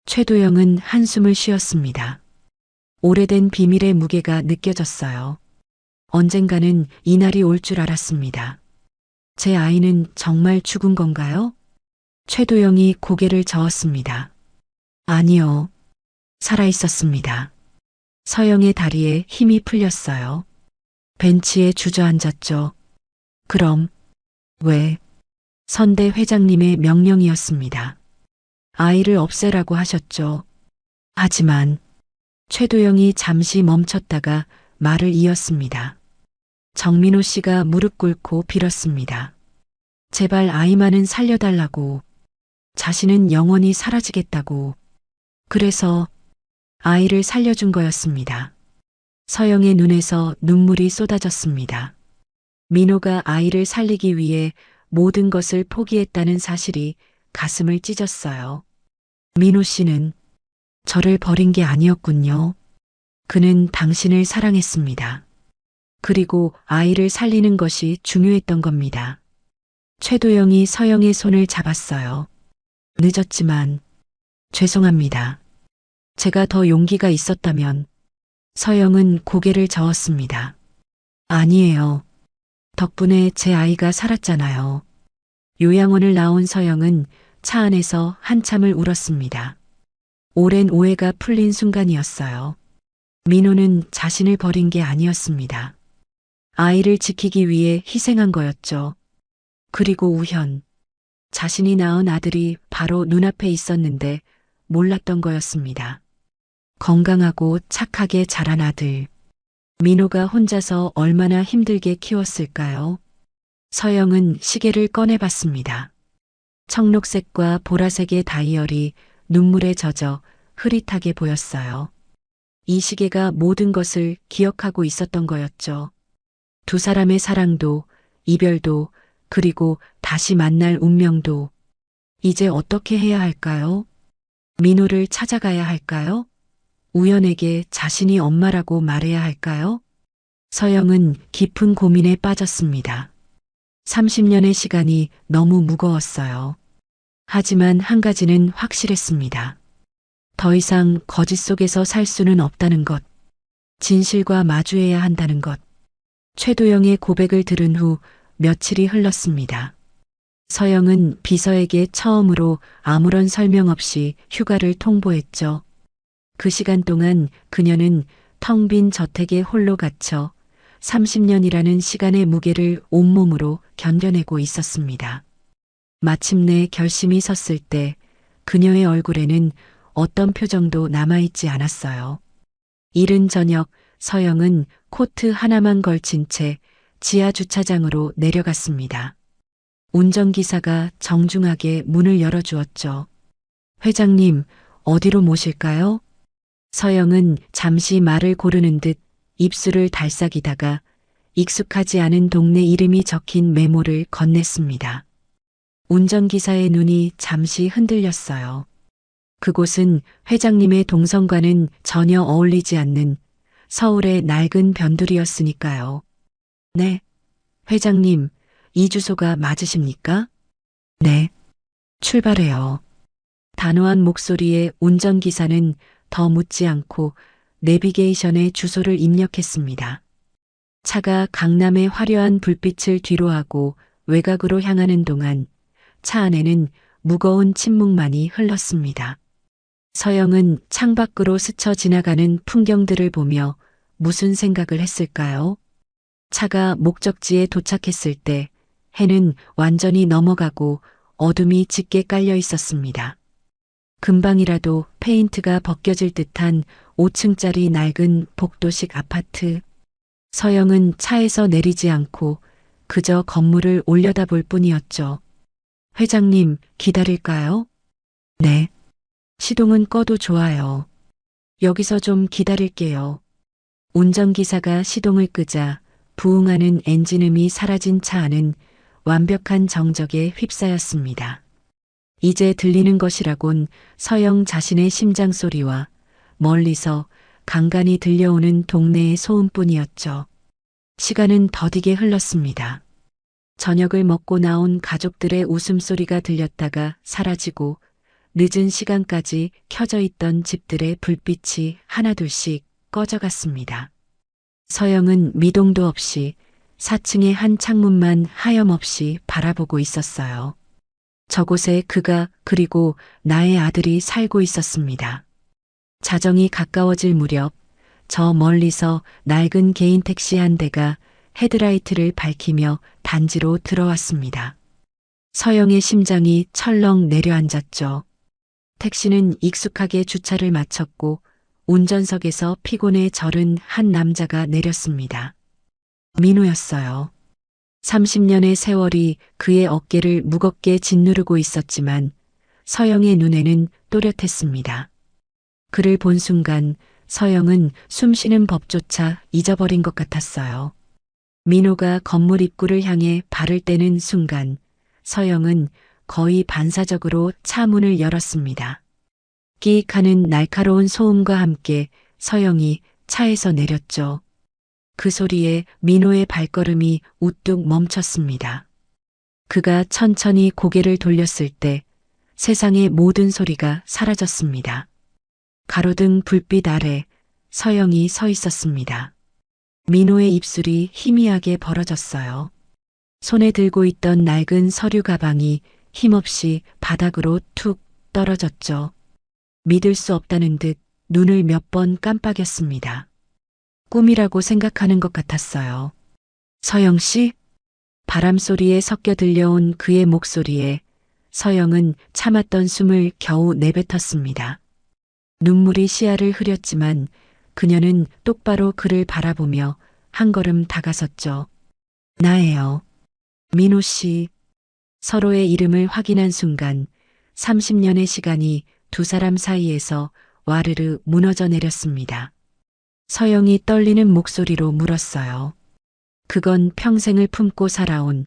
최도영은 한숨을 쉬었습니다. 오래된 비밀의 무게가 느껴졌어요. 언젠가는 이날이 올 줄 알았습니다. 제 아이는 정말 죽은 건가요? 최도영이 고개를 저었습니다. 아니요. 살아 있었습니다. 서영의 다리에 힘이 풀렸어요. 벤치에 주저앉았죠. 그럼 왜? 선대 회장님의 명령이었습니다. 아이를 없애라고 하셨죠. 하지만 최도영이 잠시 멈췄다가 말을 이었습니다. 정민호 씨가 무릎 꿇고 빌었습니다. 제발 아이만은 살려달라고. 자신은 영원히 사라지겠다고. 그래서 아이를 살려준 거였습니다. 서영의 눈에서 눈물이 쏟아졌습니다. 민호가 아이를 살리기 위해 모든 것을 포기했다는 사실이 가슴을 찢었어요. 민호 씨는 저를 버린 게 아니었군요. 그는 당신을 사랑했습니다. 그리고 아이를 살리는 것이 중요했던 겁니다. 최도영이 서영의 손을 잡았어요. 늦었지만 죄송합니다. 제가 더 용기가 있었다면. 서영은 고개를 저었습니다. 아니에요. 덕분에 제 아이가 살았잖아요. 요양원을 나온 서영은 차 안에서 한참을 울었습니다. 오랜 오해가 풀린 순간이었어요. 민호는 자신을 버린 게 아니었습니다. 아이를 지키기 위해 희생한 거였죠. 그리고 우현. 자신이 낳은 아들이 바로 눈앞에 있었는데 몰랐던 거였습니다. 건강하고 착하게 자란 아들. 민호가 혼자서 얼마나 힘들게 키웠을까요? 서영은 시계를 꺼내봤습니다. 청록색과 보라색의 다이얼이 눈물에 젖어 흐릿하게 보였어요. 이 시계가 모든 것을 기억하고 있었던 거였죠. 두 사람의 사랑도, 이별도, 그리고 다시 만날 운명도. 이제 어떻게 해야 할까요? 민호를 찾아가야 할까요? 우연에게 자신이 엄마라고 말해야 할까요? 서영은 깊은 고민에 빠졌습니다. 30년의 시간이 너무 무거웠어요. 하지만 한 가지는 확실했습니다. 더 이상 거짓 속에서 살 수는 없다는 것. 진실과 마주해야 한다는 것. 최도영의 고백을 들은 후 며칠이 흘렀습니다. 서영은 비서에게 처음으로 아무런 설명 없이 휴가를 통보했죠. 그 시간 동안 그녀는 텅 빈 저택에 홀로 갇혀 30년이라는 시간의 무게를 온몸으로 견뎌내고 있었습니다. 마침내 결심이 섰을 때 그녀의 얼굴에는 어떤 표정도 남아있지 않았어요. 이른 저녁 서영은 코트 하나만 걸친 채 지하 주차장으로 내려갔습니다. 운전기사가 정중하게 문을 열어주었죠. 회장님, 어디로 모실까요? 서영은 잠시 말을 고르는 듯 입술을 달싹이다가 익숙하지 않은 동네 이름이 적힌 메모를 건넸습니다. 운전기사의 눈이 잠시 흔들렸어요. 그곳은 회장님의 동선과는 전혀 어울리지 않는 서울의 낡은 변두리였으니까요. 네, 회장님, 이 주소가 맞으십니까? 네, 출발해요. 단호한 목소리의 운전기사는 더 묻지 않고 내비게이션에 주소를 입력했습니다. 차가 강남의 화려한 불빛을 뒤로하고 외곽으로 향하는 동안 차 안에는 무거운 침묵만이 흘렀습니다. 서영은 창밖으로 스쳐 지나가는 풍경들을 보며 무슨 생각을 했을까요? 차가 목적지에 도착했을 때 해는 완전히 넘어가고 어둠이 짙게 깔려 있었습니다. 금방이라도 페인트가 벗겨질 듯한 5층짜리 낡은 복도식 아파트. 서영은 차에서 내리지 않고 그저 건물을 올려다볼 뿐이었죠. 회장님, 기다릴까요? 네. 시동은 꺼도 좋아요. 여기서 좀 기다릴게요. 운전기사가 시동을 끄자 부응하는 엔진음이 사라진 차 안은 완벽한 정적에 휩싸였습니다. 이제 들리는 것이라곤 서영 자신의 심장 소리와 멀리서 간간히 들려오는 동네의 소음뿐이었죠. 시간은 더디게 흘렀습니다. 저녁을 먹고 나온 가족들의 웃음소리가 들렸다가 사라지고 늦은 시간까지 켜져 있던 집들의 불빛이 하나둘씩 꺼져갔습니다. 서영은 미동도 없이 4층의 한 창문만 하염없이 바라보고 있었어요. 저곳에 그가 그리고 나의 아들이 살고 있었습니다. 자정이 가까워질 무렵 저 멀리서 낡은 개인 택시 한 대가 헤드라이트를 밝히며 단지로 들어왔습니다. 서영의 심장이 철렁 내려앉았죠. 택시는 익숙하게 주차를 마쳤고 운전석에서 피곤에 절은 한 남자가 내렸습니다. 민호였어요. 30년의 세월이 그의 어깨를 무겁게 짓누르고 있었지만 서영의 눈에는 또렷했습니다. 그를 본 순간 서영은 숨쉬는 법조차 잊어버린 것 같았어요. 민호가 건물 입구를 향해 발을 떼는 순간 서영은 거의 반사적으로 차 문을 열었습니다. 끼익 하는 날카로운 소음과 함께 서영이 차에서 내렸죠. 그 소리에 민호의 발걸음이 우뚝 멈췄습니다. 그가 천천히 고개를 돌렸을 때 세상의 모든 소리가 사라졌습니다. 가로등 불빛 아래 서영이 서 있었습니다. 민호의 입술이 희미하게 벌어졌어요. 손에 들고 있던 낡은 서류 가방이 힘없이 바닥으로 툭 떨어졌죠. 믿을 수 없다는 듯 눈을 몇 번 깜빡였습니다. 꿈이라고 생각하는 것 같았어요. 서영 씨? 바람 소리에 섞여 들려온 그의 목소리에 서영은 참았던 숨을 겨우 내뱉었습니다. 눈물이 시야를 흐렸지만 그녀는 똑바로 그를 바라보며 한 걸음 다가섰죠. 나예요. 민호 씨. 서로의 이름을 확인한 순간 30년의 시간이 두 사람 사이에서 와르르 무너져 내렸습니다. 서영이 떨리는 목소리로 물었어요. 그건 평생을 품고 살아온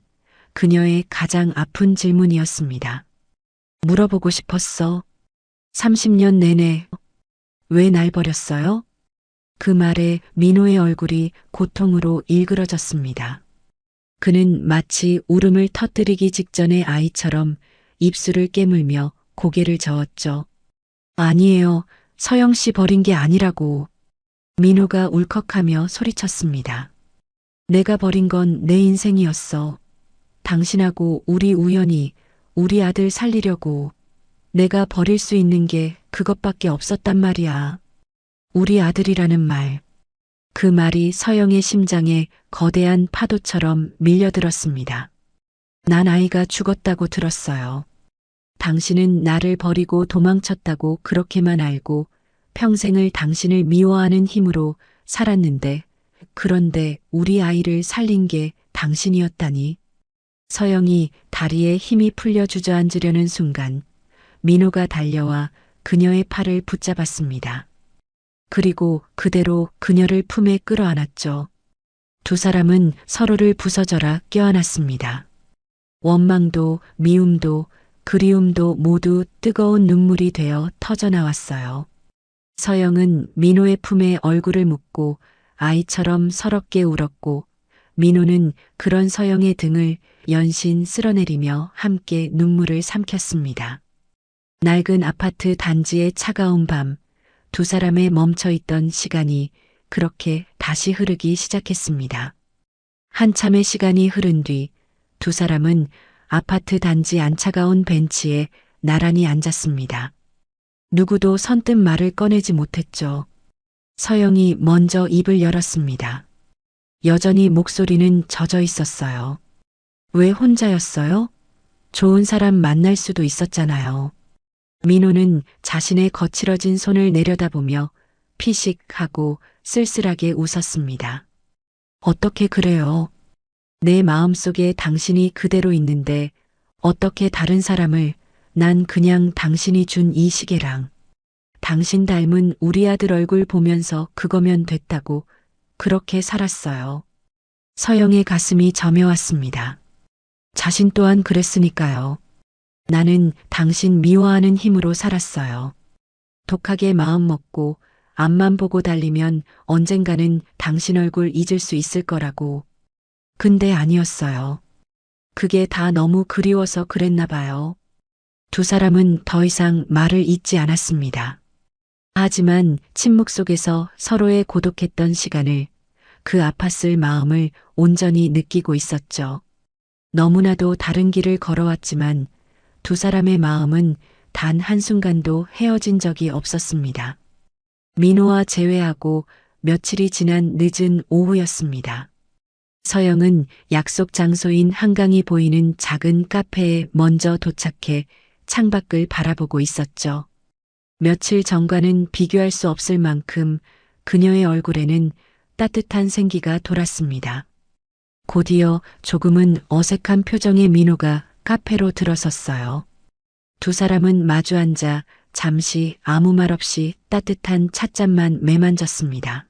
그녀의 가장 아픈 질문이었습니다. 물어보고 싶었어. 30년 내내 왜 날 버렸어요? 그 말에 민호의 얼굴이 고통으로 일그러졌습니다. 그는 마치 울음을 터뜨리기 직전의 아이처럼 입술을 깨물며 고개를 저었죠. 아니에요. 서영 씨 버린 게 아니라고. 민호가 울컥하며 소리쳤습니다. 내가 버린 건 내 인생이었어. 당신하고 우리 우연히 우리 아들 살리려고 내가 버릴 수 있는 게 그것밖에 없었단 말이야. 우리 아들이라는 말. 그 말이 서영의 심장에 거대한 파도처럼 밀려들었습니다. 난 아이가 죽었다고 들었어요. 당신은 나를 버리고 도망쳤다고 그렇게만 알고 평생을 당신을 미워하는 힘으로 살았는데 그런데 우리 아이를 살린 게 당신이었다니. 서영이 다리에 힘이 풀려 주저앉으려는 순간 민호가 달려와 그녀의 팔을 붙잡았습니다. 그리고 그대로 그녀를 품에 끌어안았죠. 두 사람은 서로를 부서져라 껴안았습니다. 원망도 미움도 그리움도 모두 뜨거운 눈물이 되어 터져나왔어요. 서영은 민호의 품에 얼굴을 묻고 아이처럼 서럽게 울었고 민호는 그런 서영의 등을 연신 쓸어내리며 함께 눈물을 삼켰습니다. 낡은 아파트 단지의 차가운 밤, 두 사람의 멈춰있던 시간이 그렇게 다시 흐르기 시작했습니다. 한참의 시간이 흐른 뒤 두 사람은 아파트 단지 안차가운 벤치에 나란히 앉았습니다. 누구도 선뜻 말을 꺼내지 못했죠. 서영이 먼저 입을 열었습니다. 여전히 목소리는 젖어 있었어요. 왜 혼자였어요? 좋은 사람 만날 수도 있었잖아요. 민호는 자신의 거칠어진 손을 내려다보며 피식하고 쓸쓸하게 웃었습니다. 어떻게 그래요? 내 마음속에 당신이 그대로 있는데 어떻게 다른 사람을 난 그냥 당신이 준 이 시계랑 당신 닮은 우리 아들 얼굴 보면서 그거면 됐다고 그렇게 살았어요. 서영의 가슴이 저며왔습니다. 자신 또한 그랬으니까요. 나는 당신 미워하는 힘으로 살았어요. 독하게 마음 먹고 앞만 보고 달리면 언젠가는 당신 얼굴 잊을 수 있을 거라고. 근데 아니었어요. 그게 다 너무 그리워서 그랬나 봐요. 두 사람은 더 이상 말을 잇지 않았습니다. 하지만 침묵 속에서 서로의 고독했던 시간을 그 아팠을 마음을 온전히 느끼고 있었죠. 너무나도 다른 길을 걸어왔지만 두 사람의 마음은 단 한순간도 헤어진 적이 없었습니다. 민호와 재회하고 며칠이 지난 늦은 오후였습니다. 서영은 약속 장소인 한강이 보이는 작은 카페에 먼저 도착해 창밖을 바라보고 있었죠. 며칠 전과는 비교할 수 없을 만큼 그녀의 얼굴에는 따뜻한 생기가 돌았습니다. 곧이어 조금은 어색한 표정의 민호가 카페로 들어섰어요. 두 사람은 마주 앉아 잠시 아무 말 없이 따뜻한 찻잔만 매만졌습니다.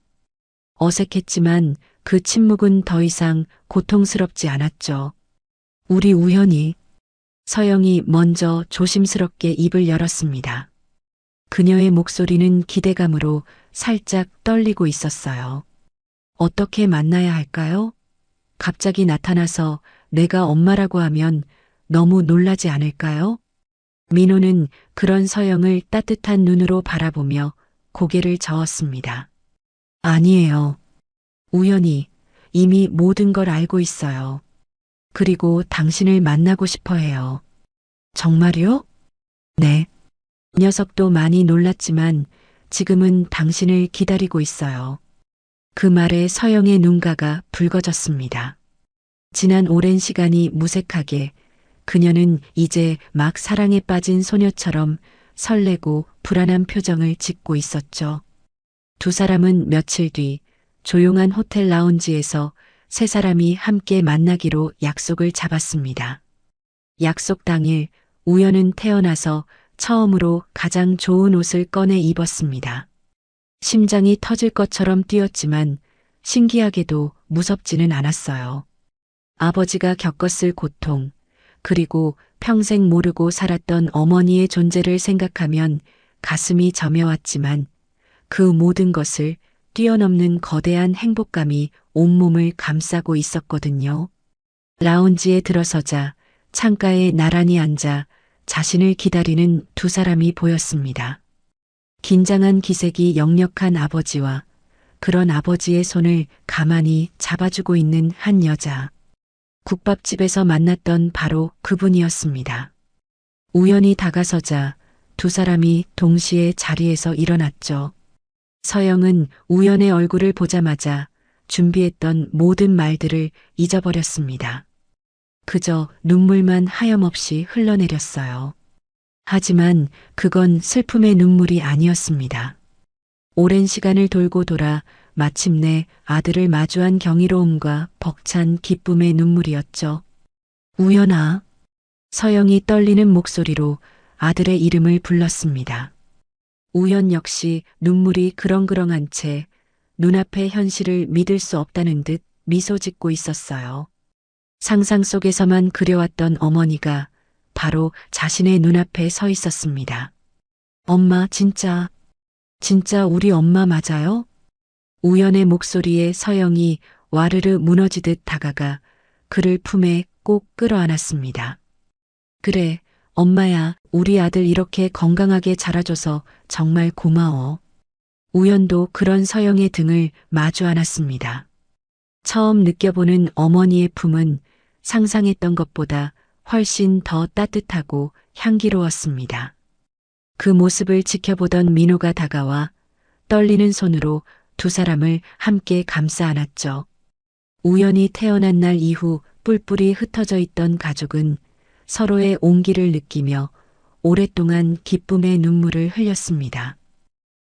어색했지만 그 침묵은 더 이상 고통스럽지 않았죠. 우리 우연히. 서영이 먼저 조심스럽게 입을 열었습니다. 그녀의 목소리는 기대감으로 살짝 떨리고 있었어요. 어떻게 만나야 할까요? 갑자기 나타나서 내가 엄마라고 하면 너무 놀라지 않을까요? 민호는 그런 서영을 따뜻한 눈으로 바라보며 고개를 저었습니다. 아니에요. 우연히 이미 모든 걸 알고 있어요. 그리고 당신을 만나고 싶어 해요. 정말요? 네. 녀석도 많이 놀랐지만 지금은 당신을 기다리고 있어요. 그 말에 서영의 눈가가 붉어졌습니다. 지난 오랜 시간이 무색하게 그녀는 이제 막 사랑에 빠진 소녀처럼 설레고 불안한 표정을 짓고 있었죠. 두 사람은 며칠 뒤 조용한 호텔 라운지에서 세 사람이 함께 만나기로 약속을 잡았습니다. 약속 당일 우연은 태어나서 처음으로 가장 좋은 옷을 꺼내 입었습니다. 심장이 터질 것처럼 뛰었지만 신기하게도 무섭지는 않았어요. 아버지가 겪었을 고통, 그리고 평생 모르고 살았던 어머니의 존재를 생각하면 가슴이 저며왔지만 그 모든 것을 뛰어넘는 거대한 행복감이 온몸을 감싸고 있었거든요. 라운지에 들어서자 창가에 나란히 앉아 자신을 기다리는 두 사람이 보였습니다. 긴장한 기색이 역력한 아버지와 그런 아버지의 손을 가만히 잡아주고 있는 한 여자. 국밥집에서 만났던 바로 그분이었습니다. 우연히 다가서자 두 사람이 동시에 자리에서 일어났죠. 서영은 우연의 얼굴을 보자마자 준비했던 모든 말들을 잊어버렸습니다. 그저 눈물만 하염없이 흘러내렸어요. 하지만 그건 슬픔의 눈물이 아니었습니다. 오랜 시간을 돌고 돌아 마침내 아들을 마주한 경이로움과 벅찬 기쁨의 눈물이었죠. 우연아. 서영이 떨리는 목소리로 아들의 이름을 불렀습니다. 우연 역시 눈물이 그렁그렁한 채 눈앞의 현실을 믿을 수 없다는 듯 미소 짓고 있었어요. 상상 속에서만 그려왔던 어머니가 바로 자신의 눈앞에 서 있었습니다. 엄마, 진짜 우리 엄마 맞아요? 우연의 목소리에 서영이 와르르 무너지듯 다가가 그를 품에 꼭 끌어안았습니다. 그래, 엄마야, 우리 아들 이렇게 건강하게 자라줘서 정말 고마워. 우연도 그런 서영의 등을 마주 안았습니다. 처음 느껴보는 어머니의 품은 상상했던 것보다 훨씬 더 따뜻하고 향기로웠습니다. 그 모습을 지켜보던 민호가 다가와 떨리는 손으로 두 사람을 함께 감싸 안았죠. 우연히 태어난 날 이후 뿔뿔이 흩어져 있던 가족은 서로의 온기를 느끼며 오랫동안 기쁨의 눈물을 흘렸습니다.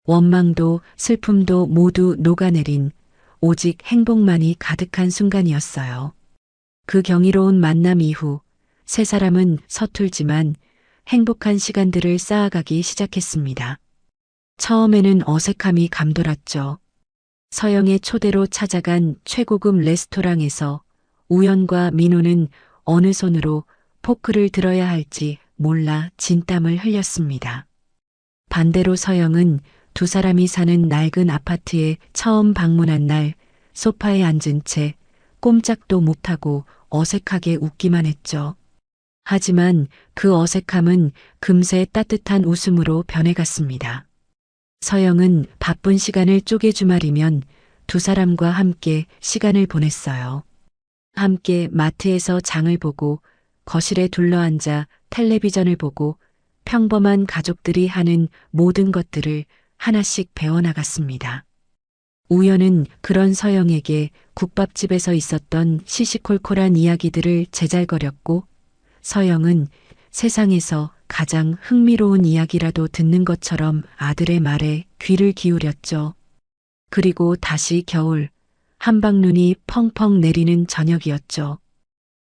원망도 슬픔도 모두 녹아내린 오직 행복만이 가득한 순간이었어요. 그 경이로운 만남 이후 세 사람은 서툴지만 행복한 시간들을 쌓아가기 시작했습니다. 처음에는 어색함이 감돌았죠. 서영의 초대로 찾아간 최고급 레스토랑에서 우연과 민호는 어느 손으로 포크를 들어야 할지 몰라 진땀을 흘렸습니다. 반대로 서영은 두 사람이 사는 낡은 아파트에 처음 방문한 날 소파에 앉은 채 꼼짝도 못하고 어색하게 웃기만 했죠. 하지만 그 어색함은 금세 따뜻한 웃음으로 변해갔습니다. 서영은 바쁜 시간을 쪼개주말이면 두 사람과 함께 시간을 보냈어요. 함께 마트에서 장을 보고 거실에 둘러앉아 텔레비전을 보고 평범한 가족들이 하는 모든 것들을 하나씩 배워나갔습니다. 우연은 그런 서영에게 국밥집에서 있었던 시시콜콜한 이야기들을 제잘거렸고 서영은 세상에서 가장 흥미로운 이야기라도 듣는 것처럼 아들의 말에 귀를 기울였죠. 그리고 다시 겨울, 한방눈이 펑펑 내리는 저녁이었죠.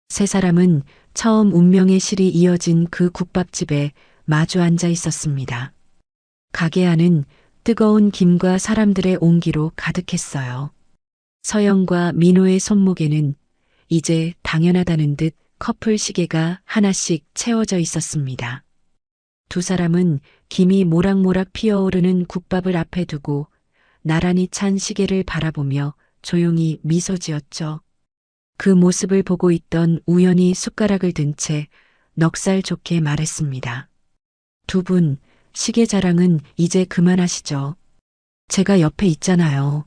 세 사람은 처음 운명의 실이 이어진 그 국밥집에 마주 앉아 있었습니다. 가게 안은 뜨거운 김과 사람들의 온기로 가득했어요. 서영과 민호의 손목에는 이제 당연하다는 듯 커플 시계가 하나씩 채워져 있었습니다. 두 사람은 김이 모락모락 피어오르는 국밥을 앞에 두고 나란히 찬 시계를 바라보며 조용히 미소 지었죠. 그 모습을 보고 있던 우연히 숟가락을 든 채 넉살 좋게 말했습니다. 두 분, 시계 자랑은 이제 그만하시죠. 제가 옆에 있잖아요.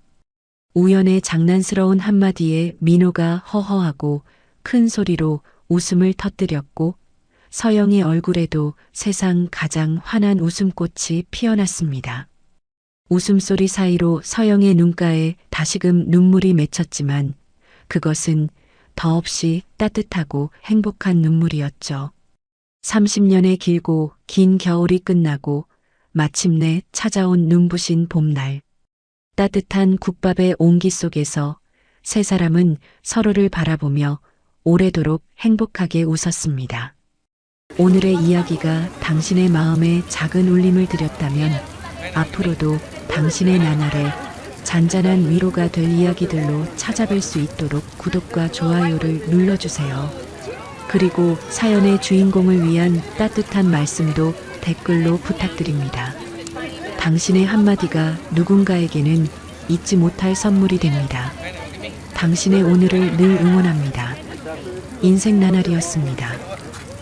우연의 장난스러운 한마디에 민호가 허허하고 큰 소리로 웃음을 터뜨렸고 서영의 얼굴에도 세상 가장 환한 웃음꽃이 피어났습니다. 웃음소리 사이로 서영의 눈가에 다시금 눈물이 맺혔지만 그것은 더없이 따뜻하고 행복한 눈물이었죠. 30년의 길고 긴 겨울이 끝나고 마침내 찾아온 눈부신 봄날. 따뜻한 국밥의 온기 속에서 세 사람은 서로를 바라보며 오래도록 행복하게 웃었습니다. 오늘의 이야기가 당신의 마음에 작은 울림을 드렸다면 앞으로도 당신의 나날에 잔잔한 위로가 될 이야기들로 찾아뵐 수 있도록 구독과 좋아요를 눌러주세요. 그리고 사연의 주인공을 위한 따뜻한 말씀도 댓글로 부탁드립니다. 당신의 한마디가 누군가에게는 잊지 못할 선물이 됩니다. 당신의 오늘을 늘 응원합니다. 인생 나날이었습니다.